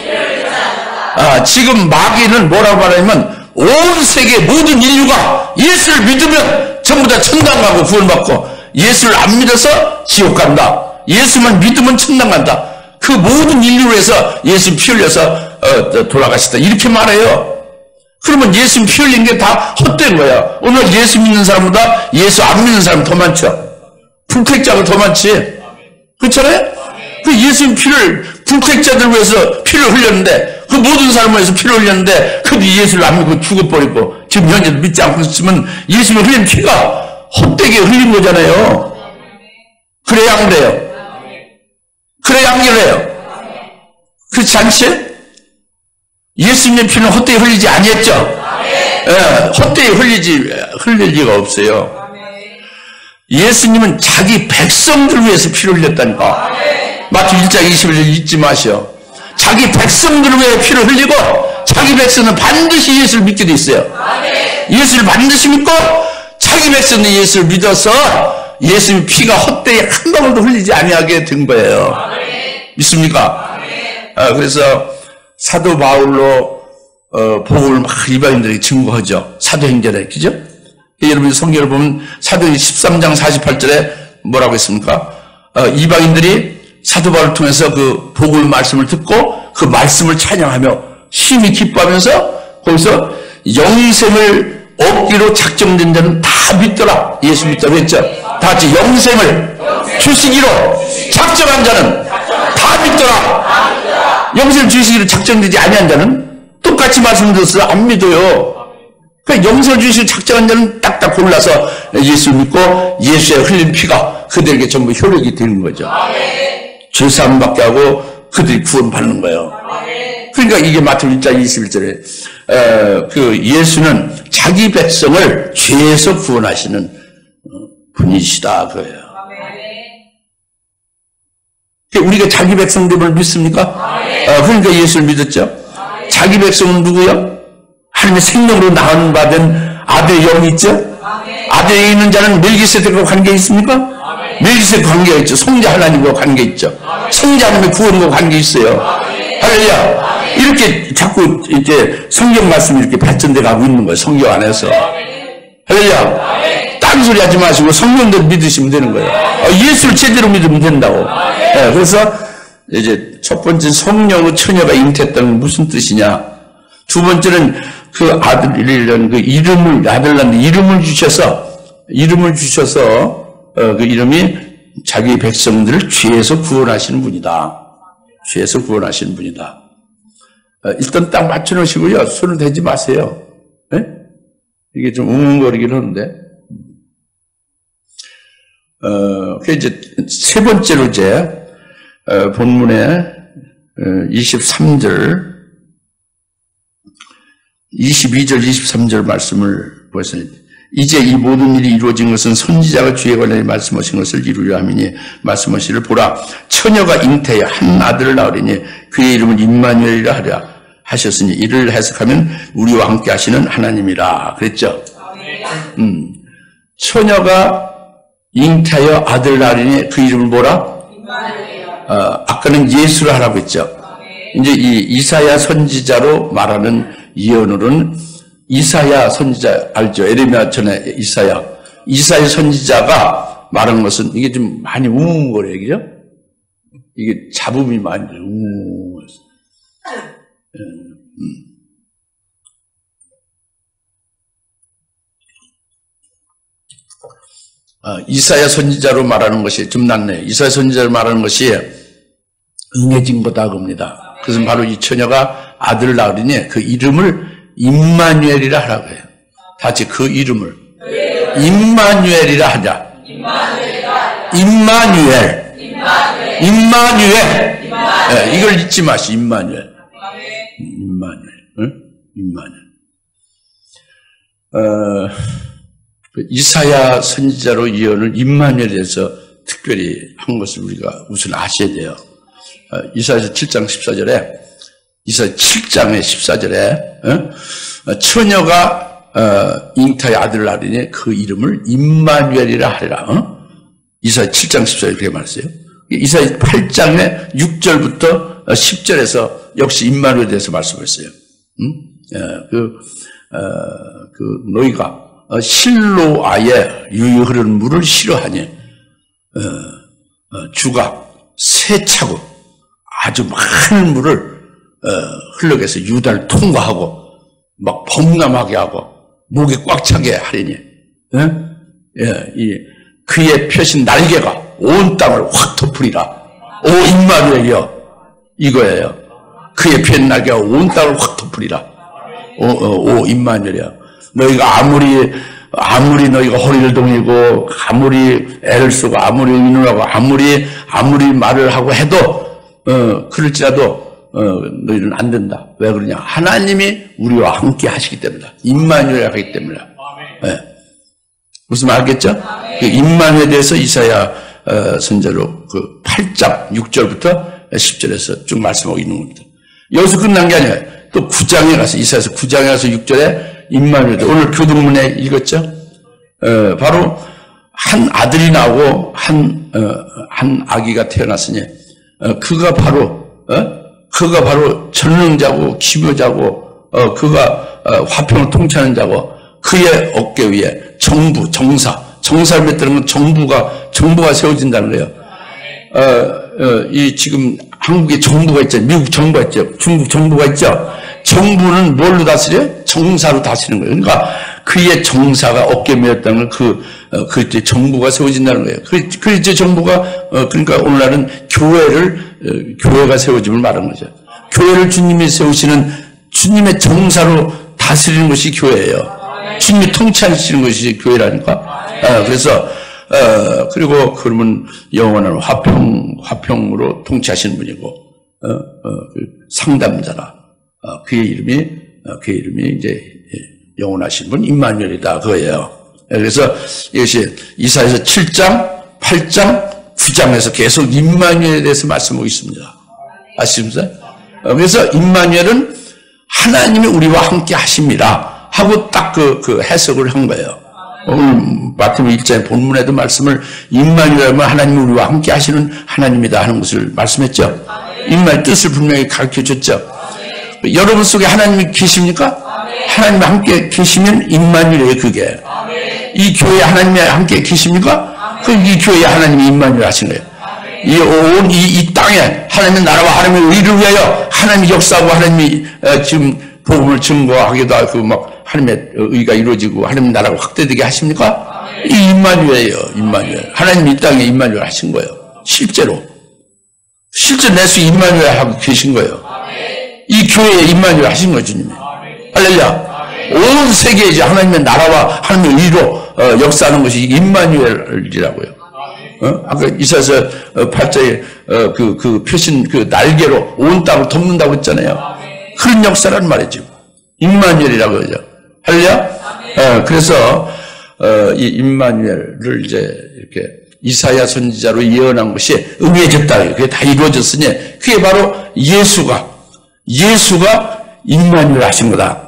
지금 마귀는 뭐라고 말하냐면 온 세계 모든 인류가 예수를 믿으면 전부 다 천당 가고 구원받고 예수를 안 믿어서 지옥 간다. 예수만 믿으면 천당 간다. 그 모든 인류를 위해서 예수 피 흘려서 돌아가셨다 이렇게 말해요. 그러면 예수 피 흘린 게 다 헛된 거야. 오늘 예수 믿는 사람보다 예수 안 믿는 사람 더 많죠. 불택자가 더 많지. 그렇잖아요? 그 예수 피를 불택자들 위해서 피를 흘렸는데, 그 모든 사람을 위해서 피를 흘렸는데, 그도 예수를 안 믿고 죽어버리고 지금 현재도 믿지 않고 있으면 예수를 흘린 피가 헛되게 흘린 거잖아요. 그래야 안 돼요. 그래야 안 그래요. 그렇지 않지? 예수님의 피는 헛되이 흘리지 아니했죠? 헛되이 흘릴 리가 없어요. 예수님은 자기 백성들 위해서 피를 흘렸다니까. 마태 1장 21절 잊지 마시오. 자기 백성들을 위해 피를 흘리고 자기 백성은 반드시 예수를 믿게 돼 있어요. 예수를 반드시 믿고 자기 백성은 예수를 믿어서 예수의 피가 헛되이 한 방울도 흘리지 아니하게 된 거예요. 믿습니까? 그래서 사도 바울로 복음을 막 이방인들에게 증거하죠. 사도행전에, 그죠? 여러분 성경을 보면 사도행전 13장 48절에 뭐라고 했습니까? 이방인들이 사도 바울을 통해서 그 복음의 말씀을 듣고 그 말씀을 찬양하며 심히 기뻐하면서 거기서 영생을 얻기로 작정된 자는 다 믿더라. 예수 믿다고 했죠. 다 같이 영생을 주시기로 작정한 자는 다 믿더라. 영생을 주시기로 작정되지 아니한 자는 똑같이 말씀드려서 안 믿어요. 그러니까 영생을 주시기로 작정한 자는 딱딱 골라서 예수 믿고 예수의 흘린 피가 그들에게 전부 효력이 되는 거죠. 죄사함 받게 하고 그들이 구원받는 거예요. 그러니까 이게 마태복음 1장 21절에 그 예수는 자기 백성을 죄에서 구원하시는 분이시다 그거예요. 우리가 자기 백성됨을 믿습니까? 그러니까 예수를 믿었죠. 자기 백성은 누구요? 하나님의 생명으로 낳은 받은 아들의 영이 있죠. 아들의 영이 있는 자는 멜기세덱과 관계 있습니까? 멜기세덱 관계가 있죠. 성자 하나님과 관계 있죠. 성자 하나님의 구원과 관계 있어요. 할렐루야. 이렇게 자꾸 이제 성경 말씀이 이렇게 발전돼 가고 있는 거예요. 성경 안에서. 할렐루야. 딴 소리 하지 마시고 성령대로 믿으시면 되는 거예요. 예수를 제대로 믿으면 된다고. 그래서 이제 첫 번째 성령의 처녀가 잉태했다는 건 무슨 뜻이냐? 두 번째는 그 아들이라는 그 이름을, 아들 낳는 이름을 주셔서 그 이름이 자기 백성들을 죄에서 구원하시는 분이다. 죄에서 구원하시는 분이다. 일단 딱 맞춰놓으시고요. 손을 대지 마세요. 네? 이게 좀 웅웅거리긴 하는데. 그 이제 세 번째로 이제 본문의 23절, 22절, 23절 말씀을 보았습니다. 이제 이 모든 일이 이루어진 것은 선지자가 주에 관하여 말씀하신 것을 이루려 함이니 말씀하시를 보라. 처녀가 잉태하여 한 아들을 낳으리니 그의 이름은 임마누엘이라 하랴 하셨으니 이를 해석하면 우리와 함께 하시는 하나님이라 그랬죠. 처녀가 잉태하여 아들을 낳으리니 그 이름을 뭐라? 아까는 예수를 하라고 했죠. 이제 이 이사야 선지자로 말하는 예언으로는 이사야 선지자 알죠? 에레미야 전에 이사야 선지자가 말한 것은 이게 좀 많이 웅웅거려요, 그죠? 이게 잡음이 많이 웅웅거려요. 이사야 선지자로 말하는 것이 좀 낫네요. 이사야 선지자로 말하는 것이 응해진 거다 겁니다. 그것은 바로 이 처녀가 아들을 낳으리니 그 이름을 임마누엘이라 하라고 해요. 다시 그 이름을 임마누엘이라 하자. 임마누엘. 네, 이걸 잊지 마시. 임마누엘. 응? 임마누엘. 이사야 선지자로 예언을 임마누엘에 대해서 특별히 한 것을 우리가 우선 아셔야 돼요. 이사야 7장 14절에 이사야 7장의 14절에 처녀가 잉태의 아들을 낳으니 그 이름을 임마누엘이라 하리라. 이사야 7장 14절에 그렇게 말했어요. 이사야 8장의 6절부터 10절에서 역시 임마누엘에 대해서 말씀했어요. 너희가 실로아에 유유 흐르는 물을 싫어하니 주가 세차고 아주 많은 물을 흘러가서 유다를 통과하고 막 범람하게 하고 목이 꽉 차게 하리니 그의 펴신 날개가 온 땅을 확 덮으리라. 오 임마누엘이여 이거예요. 그의 펴신 날개가 온 땅을 확 덮으리라. 오 임마누엘이여. 너희가 아무리 너희가 허리를 동이고 아무리 애를 쓰고 아무리 의논하고 아무리 말을 하고 해도 그럴지라도 너희는 안 된다. 왜 그러냐? 하나님이 우리와 함께 하시기 때문이다. 임마누엘 하기 때문이다. 네. 무슨 말 알겠죠? 그 임마누엘에 대해서 이사야 선지자로 그 8장 6절부터 10절에서 쭉 말씀하고 있는 겁니다. 여기서 끝난 게 아니에요. 또 9장에 가서 이사야서 9장에 가서 6절에 임마누엘, 오늘 교동문에 읽었죠? 바로 한 아들이 나오고 한 아기가 태어났으니 그가 바로 전능자고 기묘자고 그가 화평을 통치하는 자고 그의 어깨 위에 정사를 맺다는 건 정부가 세워진다는 거예요. 이 지금 한국에 정부가 있죠. 미국 정부가 있죠. 중국 정부가 있죠. 정부는 뭘로 다스려요? 정사로 다스리는 거예요. 그러니까 그의 정사가 어깨 메었다는 건 그때 정부가 세워진다는 거예요. 그때 정부가 그러니까 오늘날은 교회가 세워짐을 말하는 거죠. 교회를 주님이 세우시는 주님의 정사로 다스리는 것이 교회예요. 주님이 통치하시는 것이 교회라니까. 그래서 그리고 그러면 영원한 화평으로 통치하시는 분이고 상담자라. 그의 이름이 이제 영원하신 분 임마누엘이다 그거예요. 그래서 이것이 이사야서 7장, 8장, 9장에서 계속 임마누엘에 대해서 말씀하고 있습니다. 아시겠어요? 그래서 임마누엘은 하나님이 우리와 함께 하십니다 하고 딱 그 해석을 한 거예요. 오늘 마태복음 1장의 본문에도 말씀을 임마누엘은 하나님이 우리와 함께 하시는 하나님이다 하는 것을 말씀했죠. 임마누엘 뜻을 분명히 가르쳐줬죠. 여러분 속에 하나님이 계십니까? 하나님이 함께 계시면 임마누엘이에요. 그게 이 교회에 하나님이 함께 계십니까? 그럼 이 교회에 하나님이 임마누엘 하신 거예요. 이 땅에 하나님의 나라와 하나님의 의를 위하여 하나님이 역사하고 하나님이 지금 복음을 증거하기도 하고 막 하나님의 의가 이루어지고 하나님의 나라가 확대되게 하십니까? 이 임마누엘이에요. 임마누엘. 하나님이 이 땅에 임마누엘 하신 거예요. 실제로 내 속에 임마누엘 하고 계신 거예요. 이 교회에 임마누엘 하신 거예요. 주님이. 할렐루야. 온 세계에 이제 하나님의 나라와 하나님의 의로 역사하는 것이 임마누엘이라고요. 아까 이사야서 8장에 그 표신 그 날개로 온 땅을 덮는다고 했잖아요. 그런 역사라는 말이죠. 임마누엘이라고 하죠. 할렐루야. 그래서 이 임마누엘을 이제 이렇게 이사야 선지자로 예언한 것이 응해졌다. 그게 다 이루어졌으니 그게 바로 예수가 임마누엘 하신 거다.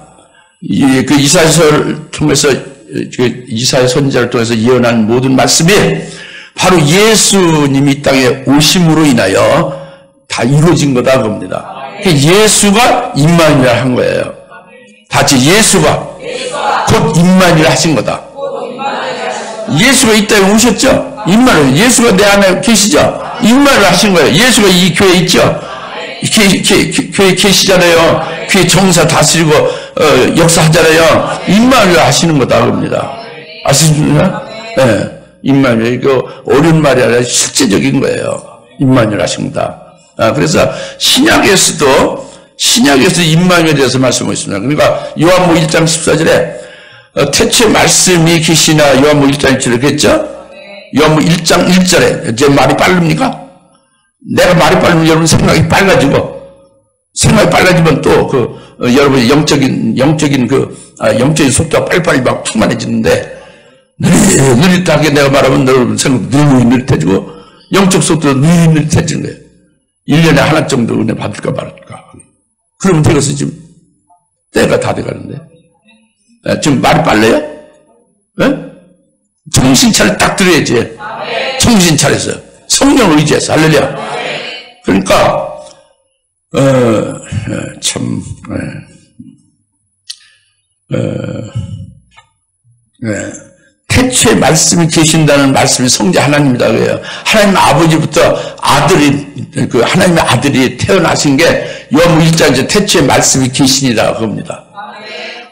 그 이사야서를 통해서 이사야 선지자를 통해서 예언한 모든 말씀이 바로 예수님이 이 땅에 오심으로 인하여 다 이루어진 거다 겁니다. 예수가 임마누엘 한 거예요. 같이 예수가 곧 임마누엘 하신 거다. 예수가 이 땅에 오셨죠? 임마누엘. 예수가 내 안에 계시죠? 임마누엘 하신 거예요. 예수가 이 교회에 있죠? 교회에 계시잖아요. 교회 정사 다스리고 역사하잖아요. 임마누엘 하시는 거다 겁니다. 아시겠습니까? 네. 임마누엘. 이거 어려운 말이 아니라 실제적인 거예요. 임마누엘 하신 거다. 그래서 신약에서도 임마누엘에 대해서 말씀하고 있습니다. 그러니까 요한복음 1장 14절에 태초에 말씀이 계시나 요한복음 1장 1절에 그랬죠? 요한복음 1장 1절에 제 말이 빠릅니까? 내가 말이 빠르면 여러분 생각이 빨라지면 또 여러분의 영적인 속도가 빨리빨리 막 충만해지는데 느릿하게 내가 말하면 여러분 생각 느릿해지고 영적 속도도 느릿해지는 거예요. 1년에 하나 정도 은혜 받을까 말할까. 그러면 되겠어. 지금 때가 다 돼가는데 지금 말이 빨라요? 네? 정신 차려 딱 들어야지. 정신 차려서 성령 의지해서 할렐루야. 그러니까 참 태초에 말씀이 계신다는 말씀이 성자 하나님이다 그래요. 하나님 아버지부터 하나님의 아들이 태어나신 게 요한복음 1장 태초에 말씀이 계시니라 그겁니다.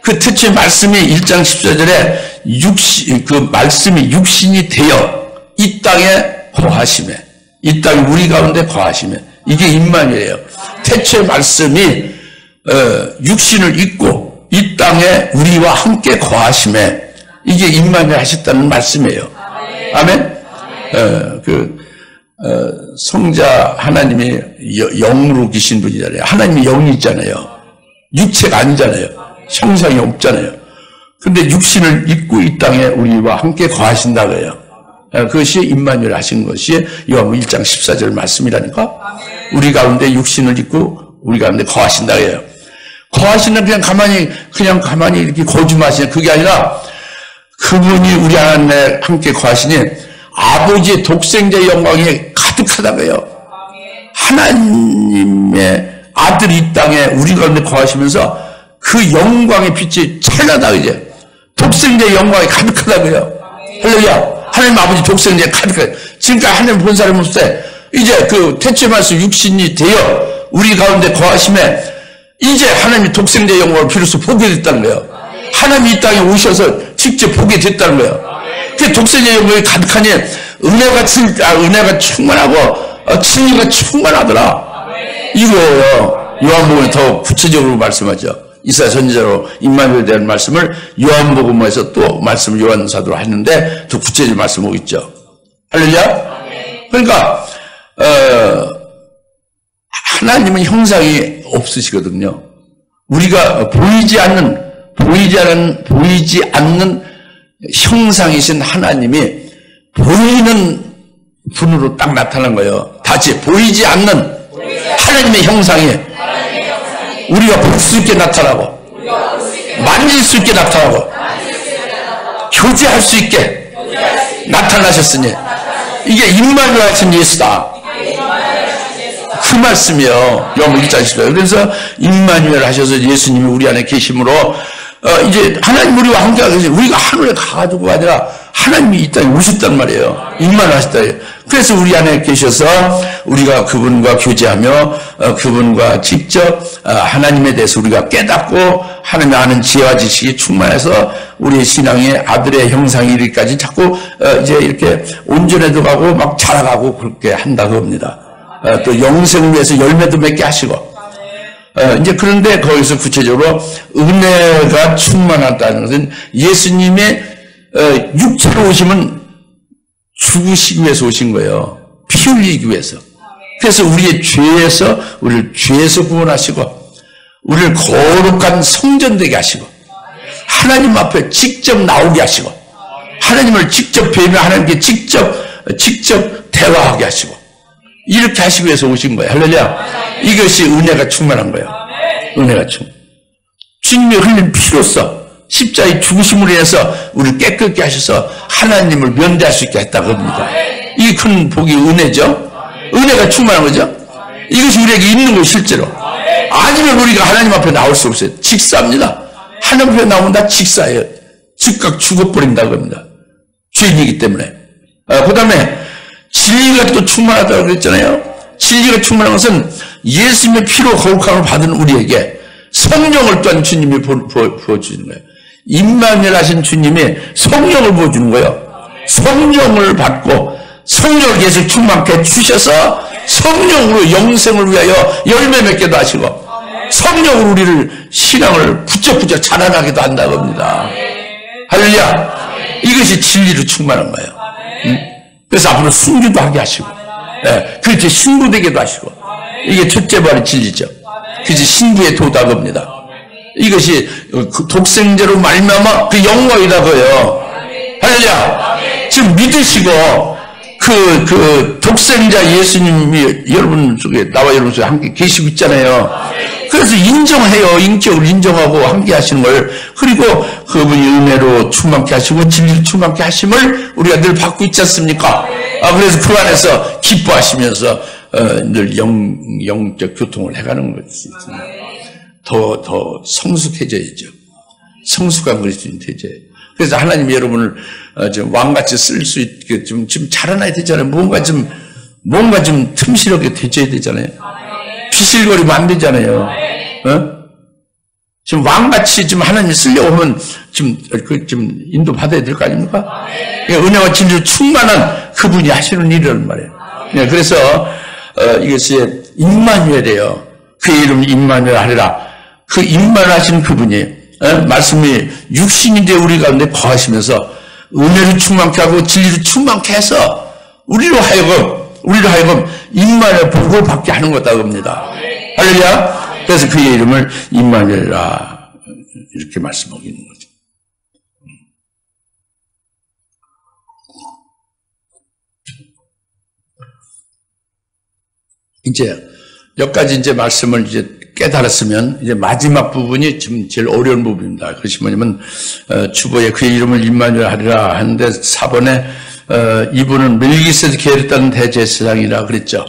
그 태초에 말씀이 1장 14절에 그 말씀이 육신이 되어 이 땅에 거하심에, 이 땅에 우리 가운데 거하심에, 이게 임마누엘이에요. 태초의 말씀이 육신을 입고 이 땅에 우리와 함께 거하심에, 이게 임마누엘 하셨다는 말씀이에요. 아멘. 성자 하나님이 영으로 계신 분이잖아요. 하나님이 영이 있잖아요. 육체가 아니잖아요. 형상이 없잖아요. 근데 육신을 입고 이 땅에 우리와 함께 거하신다고 해요. 그것이 임마누엘 하신 것이 요한복음 1장 14절 말씀이라니까. 우리 가운데 육신을 입고 우리 가운데 거하신다고 해요. 거하시는 그냥 가만히 이렇게 거주하시는 그게 아니라 그분이 우리 안에 함께 거하시니 아버지의 독생자의 영광이 가득하다고 해요. 하나님의 아들이 이 땅에 우리 가운데 거하시면서 그 영광의 빛이 찬란하다 이제 독생자의 영광이 가득하다고 해요. 할렐루야. 하나님 아버지 독생자의 가득하다. 지금까지 하나님 본 사람은 없어요. 이제 그 태초의 말씀 육신이 되어 우리 가운데 거하심에 이제 하나님이 독생자의 영광을 비로소 보게 됐다는 거예요. 하나님이 이 땅에 오셔서 직접 보게 됐다는 거예요. 그 독생자의 영광이 가득하니 은혜가 충만하고 진리가 충만하더라. 이거예요. 요한복음에 더 구체적으로 말씀하죠. 이사야 선지자로 임마누엘에 대한 말씀을 요한복음에서 또 말씀을 요한 사도로 하는데 더 구체적인 말씀하고 있죠. 할렐루야. 그러니까 하나님은 형상이 없으시거든요. 우리가 보이지 않는 형상이신 하나님이 보이는 분으로 딱 나타난 거예요. 다시 보이지 않는 하나님의 형상이 우리가 볼 수 있게 나타나고 만질 수 있게 나타나고 교제할 수 있게 나타나셨으니 이게 임마누엘 하신 예수다. 그 말씀이요. 요한복음 1장 10절. 그래서 임마누엘 하셔서 예수님이 우리 안에 계심으로 이제 하나님 우리와 함께 하셔서 우리가 하늘에 가가지고가 아니라 하나님이 이 땅에 오셨단 말이에요. 임마누엘 하셨다. 그래서 우리 안에 계셔서 우리가 그분과 교제하며 그분과 직접 하나님에 대해서 우리가 깨닫고 하나님 아는 지혜와 지식이 충만해서 우리의 신앙의 아들의 형상이 이르기까지 자꾸 이제 이렇게 온전해져 가고 막 자라가고 그렇게 한다고 합니다. 또 영생을 위해서 열매도 맺게 하시고 이제 그런데 거기서 구체적으로 은혜가 충만하다는 것은 예수님의 육체로 오심은 죽으시기 위해서 오신 거예요. 피 흘리기 위해서. 그래서 우리의 우리를 죄에서 구원하시고 우리를 거룩한 성전되게 하시고 하나님 앞에 직접 나오게 하시고 하나님을 직접 뵈며 하나님께 직접 대화하게 하시고 이렇게 하시기 위해서 오신 거예요. 할렐루야. 이것이 은혜가 충만한 거예요. 은혜가 충만. 주님이 흘린 피로써 십자가의 죽으심으로 인해서 우리를 깨끗게 하셔서 하나님을 면대할 수 있게 했다고 합니다. 이 큰 복이 은혜죠. 은혜가 충만한 거죠. 이것이 우리에게 있는 거예요. 실제로. 아니면 우리가 하나님 앞에 나올 수 없어요. 직사입니다. 하나님 앞에 나오면 다 직사예요. 즉각 죽어버린다고 합니다. 죄인이기 때문에. 그 다음에 진리가 또 충만하다고 그랬잖아요. 진리가 충만한 것은 예수님의 피로 거룩함을 받은 우리에게 성령을 또한 주님이 부어주는 거예요. 임마누엘 하신 주님이 성령을 부어주는 거예요. 성령을 받고 성령을 계속 충만케 해주셔서 성령으로 영생을 위하여 열매 맺게도 하시고 성령으로 우리를 신앙을 부쩍부쩍 자라나게도 한다고 합니다. 할렐루야. 이것이 진리로 충만한 거예요. 그래서 앞으로 순교도 하게 하시고 그렇지 신부되게도 하시고 이게 첫째 발의 진리죠. 그것이 신부의 도다겁니다. 이것이 독생자로 말미암아 그 영광이라고 해요. 할렐루야. 지금 믿으시고 그 독생자 예수님이 여러분 속에 나와 여러분 속에 함께 계시고 있잖아요. 그래서 인정해요. 인격을 인정하고 함께 하시는 걸. 그리고 그분이 은혜로 충만케 하시고 진리로 충만케 하심을 우리가 늘 받고 있지 않습니까? 그래서 그 안에서 기뻐하시면서 늘 영적 교통을 해가는 것이 더 성숙해져야죠. 성숙한 그리스도인 되죠. 그래서 하나님이 여러분을 좀 왕같이 쓸 수 있게 좀 자라나야 되잖아요. 뭔가 좀 틈실하게 되져야 되잖아요. 비실거리면 안 되잖아요. 지금 왕같이 좀 하나님이 쓰려고 하면 좀 인도 받아야 될 거 아닙니까? 은혜와 진리로 충만한 그분이 하시는 일이란 말이에요. 그래서 이것이 임마누엘이에요. 그의 이름이 임마누엘 하리라. 그 임마누엘 하시는 그분이 말씀이 육신인데 우리 가운데 거하시면서 은혜를 충만케 하고 진리를 충만케 해서 우리로 하여금 임마누엘 복을 받게 하는 거다 겁니다. 할렐루야. 그래서 그의 이름을 임마누엘이라 이렇게 말씀하고 있는 거죠. 이제 여기까지 이제 말씀을 이제 깨달았으면 이제 마지막 부분이 지금 제일 어려운 부분입니다. 그것이 뭐냐면 주보에 그의 이름을 임마누엘 하리라 하는데 4번에 이분은 멜기세덱 계를 따른 대제사장이라 그랬죠.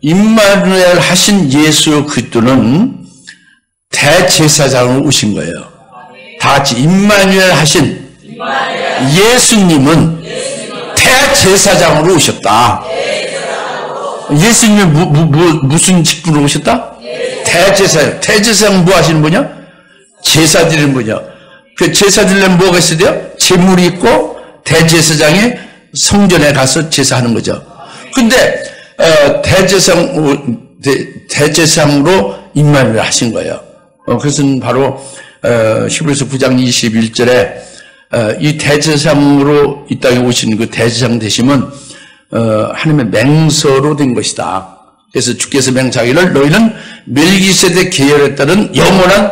임마누엘 하신 예수 그리스도는 대제사장으로 오신 거예요. 다 같이 임마누엘 하신 예수님은 대제사장으로 오셨다. 예수님은 무슨 직분으로 오셨다? 대제사장. 대제사장 뭐 하시는 분이야? 제사 드리는 분이야. 그 제사 드리려면 뭐가 있어야 돼요? 제물이 있고 대제사장이 성전에 가서 제사하는 거죠. 근데 대제사장으로 임마누엘 하신 거예요. 그것은 바로 히브리서 9장 21절에 이 대제사장으로 이 땅에 오신 그 대제사장 되심은 하나님의 맹서로 된 것이다. 그래서 주께서 맹세하기를 너희는 멜기세덱 계열에 따른 영원한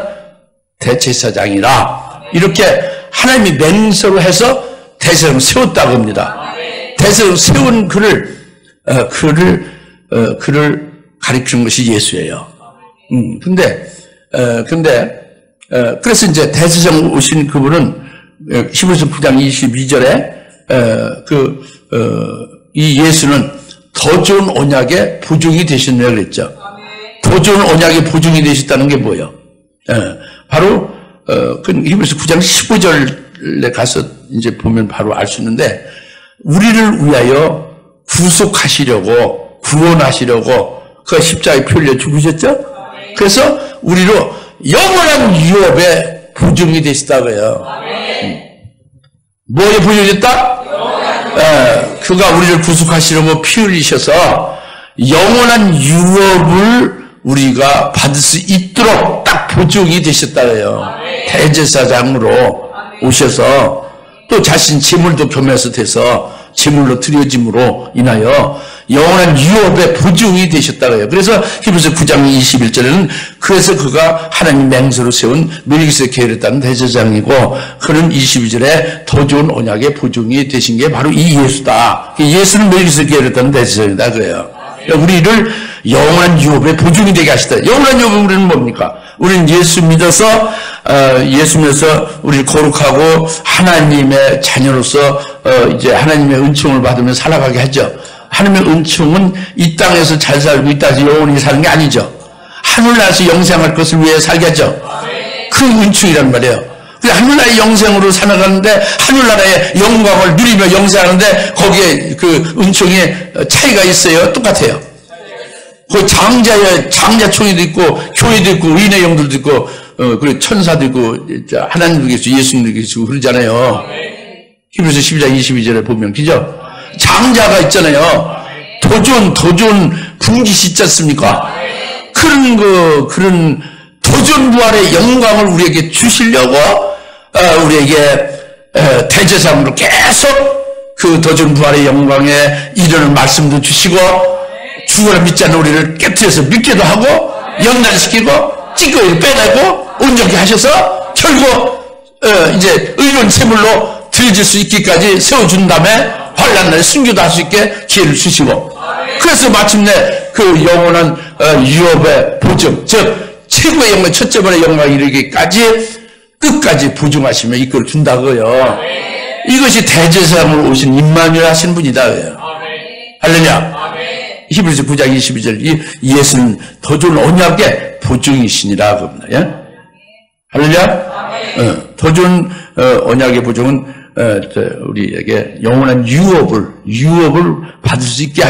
대제사장이라. 이렇게 하나님이 맹서로 해서 대제사장을 세웠다고 합니다. 대제사장을 세운 그를 가리키는 것이 예수예요. 그래서 이제 대제사장 오신 그분은 히브리서 9장 22절에 이 예수는 더 좋은 언약의 보증이 되셨네요 그랬죠. 더 좋은 언약의 보증이 되셨다는 게 뭐예요? 바로 히브리서 9장 15절에 가서 이제 보면 바로 알 수 있는데 우리를 위하여 구속하시려고 구원하시려고 그 십자가에 피 흘려 죽으셨죠? 그래서 우리로 영원한 유업의 보증이 되시다고요. 뭐에 보증이 됐다? 그가 우리를 구속하시려고 피 흘리셔서 영원한 유업을 우리가 받을 수 있도록 딱 보증이 되셨다고요. 대제사장으로 오셔서 또 자신 제물도 겸해서 돼서 제물로 드려짐으로 인하여 영원한 유업의 보증이 되셨다고요. 그래서 히브리서 9장 21절에는 그래서 그가 하나님 맹세로 세운 멜기세덱 계열에 따른 대제사장이고 그는 22절에 더 좋은 언약의 보증이 되신 게 바로 이 예수다. 예수는 멜기세덱 계열에 따른 대제사장이다 그래요. 우리를 영원한 유업의 보증이 되게 하시다. 영원한 유업은 우리는 뭡니까? 우리는 예수 믿어서 우리를 거룩하고 하나님의 자녀로서 이제 하나님의 은총을 받으며 살아가게 하죠. 하나님의 은총은 이 땅에서 잘 살고 이 땅에서 영원히 사는 게 아니죠. 하늘나라에서 영생할 것을 위해 살게 하죠. 그 은총이란 말이에요. 하늘나라의 영생으로 살아가는데 하늘나라의 영광을 누리며 영생하는데 거기에 그 은총의 차이가 있어요? 똑같아요. 그 장자총회도 있고 교회도 있고 의인의 영들도 있고 그리고 천사도 있고 하나님도 계시고 예수님도 계시고 그러잖아요. 히브리서 12장 22절에 보면 그죠? 장자가 있잖아요. 더 좋은 분깃이 있지 않습니까? 그런 더 좋은 부활의 영광을 우리에게 주시려고 우리에게 대제사장으로 계속 그 더 좋은 부활의 영광에 이르는 말씀도 주시고 주를 믿지 않는 우리를 깨트려서 믿게도 하고 연단시키고 찌꺼기를 빼내고 온전히 하셔서 결국 이제 의로운 제물로 드려질 수 있기까지 세워준 다음에 환난 날에 순교도 할 수 있게 기회를 주시고 그래서 마침내 그 영원한 유업의 보증 즉 최고의 영광 첫째 번의 영광에 이르기까지 끝까지 보증하시며 이끌어 준다고요. 이것이 대제사장으로 오신 임마누엘 하신 분이다. 할렐루야. 히브리서 9장 22절 이 예수는 더 좋은 언약의 보증이시니라 그럽니다. 예? 할렐루야. 더 좋은 언약의 보증은 우리에게 영원한 유업을 받을 수 있게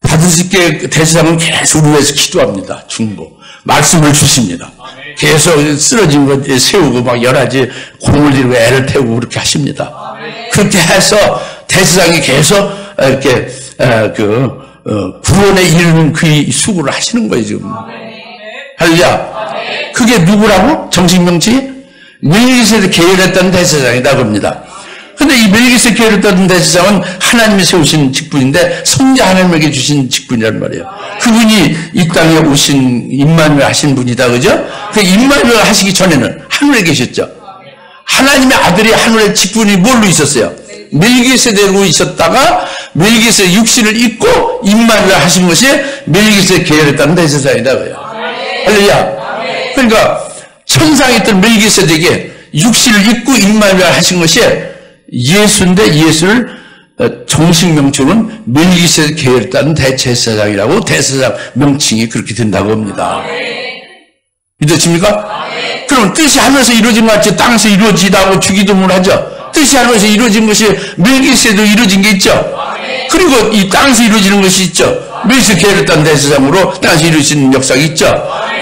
받을 수 있게 대제사장은 계속 우리 위해서 기도합니다. 중보. 말씀을 주십니다. 계속 쓰러진 거 세우고 막 여러 가지 공을 들이고 애를 태우고 그렇게 하십니다. 그렇게 해서 대제사장이 계속 이렇게 구원에 이르는 그 수고를 하시는 거예요, 지금. 할렐루야. 그게 누구라고? 정식명칭이? 멜기세덱 계열했다는 대제사장이다 그럽니다. 근데 이 멜기세덱 계열했다는 대제사장은 하나님이 세우신 직분인데 성자 하나님에게 주신 직분이란 말이에요. 그분이 이 땅에 오신 임마누엘 하신 분이다, 그죠? 그 임마누엘 하시기 전에는 하늘에 계셨죠. 하나님의 아들이 하늘에 직분이 뭘로 있었어요? 멜기세덱으로 있었다가 멜기세덱 육신을 입고 임마누엘 하신 것이 멜기세덱 계열했다는 대제사장이다 그래요. 할렐루야. 그러니까 천상에 있던 멜기세덱이 육신을 입고 임마누엘 하신 것이 예수인데 예수를 정식 명칭은 멜기세덱 계열했다는 대제사장이라고 대제사장 명칭이 그렇게 된다고 합니다. 믿으십니까? 그럼 뜻이 하늘에서 이루어진 것 같이 땅에서 이루어지다고 주기도문을 하죠. 뜻이 하늘에서 이루어진 것이 멜기세덱도 이루어진 게 있죠. 그리고 이 땅에서 이루어지는 것이 있죠. 멜기세덱 계열했다는 대제사장으로 땅에서 이루어지는 역사가 있죠.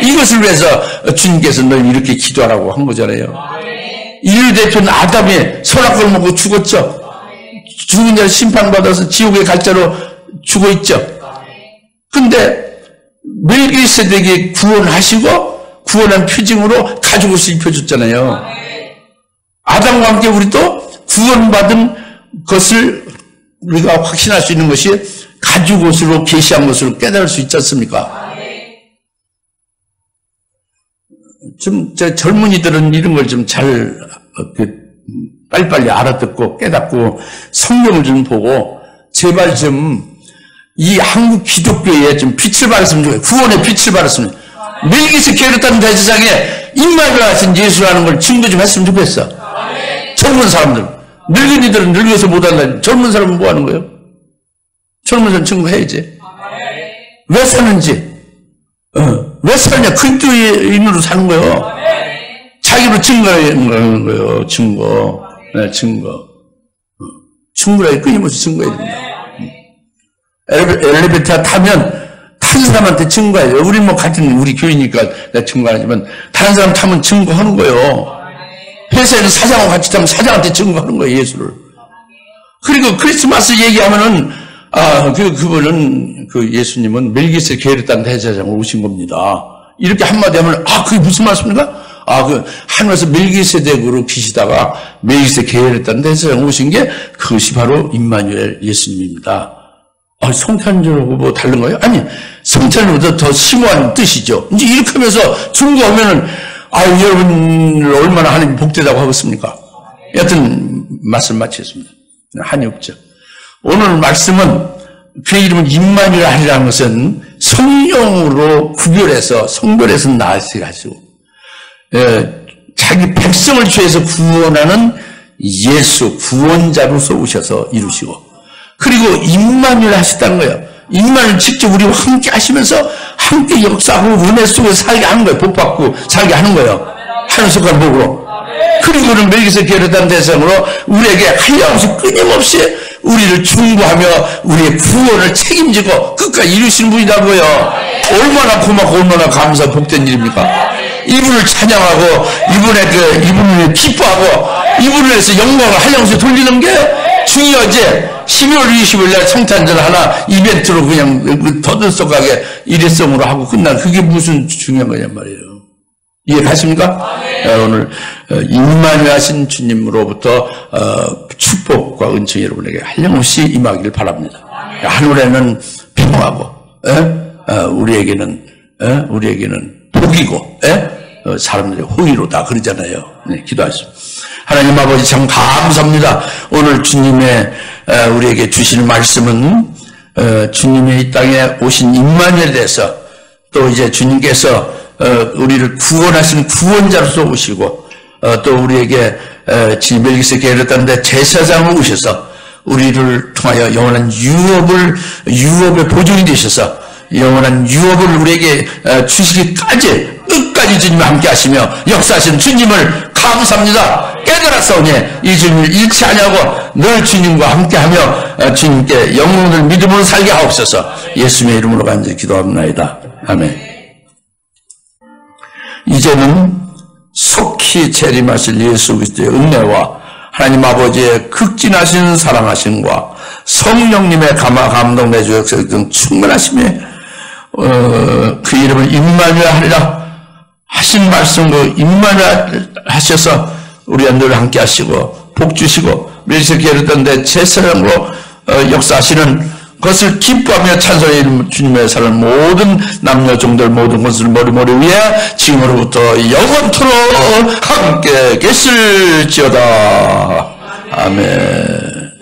이것을 위해서 주님께서 널 이렇게 기도하라고 한 거잖아요. 인류 대표는 아담이 선악과를 먹고 죽었죠. 죽은 자를 심판받아서 지옥의 갈자로 죽어 있죠. 근데 멜기세덱이 구원하시고 구원한 표징으로 가죽옷을 입혀줬잖아요. 아담과 함께 우리도 구원받은 것을 우리가 확신할 수 있는 것이 가죽옷으로 계시한 것으로 깨달을 수 있지 않습니까? 좀 젊은이들은 이런 걸 좀 잘 빨리빨리 알아듣고 깨닫고 성경을 좀 보고 제발 좀 이 한국 기독교에 좀 빛을 발했으면 좋겠어요. 구원의 빛을 발했으면. 멜기세덱 계열했다는 대제사장에 임마누엘 하신 예수라는 걸 증거 좀 했으면 좋겠어. 젊은 사람들, 늙은이들은 늙어서 못한다. 젊은 사람은 뭐 하는 거예요? 젊은 사람 증거해야지. 왜 사는지. 왜 사느냐? 그리스도인으로 사는 거예요. 자기로 증거하는 거예요. 증거. 네, 증거. 충분하게 끊임없이 증거해야 됩니다. 엘리베이터 타면 다른 사람한테 증거해요. 우리 뭐 같은 우리 교회니까 내가 증거하지만 다른 사람 타면 증거하는 거예요. 회사에는 사장하고 같이 타면 사장한테 증거하는 거예요. 예수를. 그리고 크리스마스 얘기하면은 그분은 그 예수님은 멜기세덱 계열했다는 대제사장으로 오신 겁니다. 이렇게 한마디 하면 그게 무슨 말씀입니까? 하늘에서 멜기세덱으로 계시다가 멜기세덱 계열했다는 대제사장으로 오신 게 그것이 바로 임마누엘 예수님입니다. 성탄절하고 뭐 다른 거예요? 아니, 성탄절보다 더 심오한 뜻이죠. 이제 이렇게 하면서 증거하면은, 여러분, 얼마나 하나님 복되다고 하겠습니까? 여하튼, 말씀 마치겠습니다. 한이 없죠. 오늘 말씀은, 그의 이름은 임마누엘 하리라는 것은 성령으로 구별해서, 성별해서 나으시게 하시고, 자기 백성을 취해서 구원하는 예수, 구원자로서 오셔서 이루시고, 그리고 임마누엘 하셨다는 거예요. 임마누엘 직접 우리와 함께 하시면서 함께 역사하고 은혜 속에 살게 하는 거예요. 복 받고 살게 하는 거예요. 하늘 속한 복으로. 그리고는 멜기세덱 계열했다는 대상으로 우리에게 한량없이 끊임없이 우리를 중보하며 우리의 구원을 책임지고 끝까지 이루시는 분이라고요. 얼마나 고맙고 얼마나 감사한 복된 일입니까? 이분을 찬양하고 이분을 기뻐하고 이분을 위해서 영광을 한량없이 돌리는 게 중요하지. 12월 20일 날 성탄절 하나 이벤트로 그냥 더들썩하게 일회성으로 하고 끝난 그게 무슨 중요한 거냔 말이에요. 이해 가십니까? 오늘 임마누엘 하신 주님으로부터 축복과 은총이 여러분에게 한량없이 임하기를 바랍니다. 하늘에는 평화고 우리에게는 복이고 사람들의 호의로다 그러잖아요. 네, 기도하십시오. 하나님 아버지 참 감사합니다. 오늘 주님의 우리에게 주시는 말씀은 주님의 이 땅에 오신 임마누엘에 대해서 또 이제 주님께서 우리를 구원하시는 구원자로서 오시고 또 우리에게 멜기세덱 계열했다는데 제사장으로 오셔서 우리를 통하여 영원한 유업의 보증이 되셔서 영원한 유업을 우리에게 주시기까지 끝까지 주님과 함께 하시며 역사하신 주님을 감사합니다. 깨달았사오니 이 주님을 잃지 아니하고 늘 주님과 함께하며 주님께 영혼을 믿음으로 살게 하옵소서. 예수님의 이름으로 간절히 기도합니다. 아멘. 이제는 속히 재림하실 예수 그리스도의 은혜와 하나님 아버지의 극진하신 사랑하심과 성령님의 감동 내주 역사 등 충만하심에 그 이름을 임마누엘 하리라 하신 말씀으로 임마누엘 하셔서 우리와 늘 함께 하시고 복 주시고 우리 이렇게 이르던데 제 사랑으로 역사하시는 그것을 기뻐하며 찬송의 이름 주님의 사랑 모든 남녀 종들 모든 것을 머리머리 위에 지금으로부터 영원토록 함께 계실지어다. 아멘.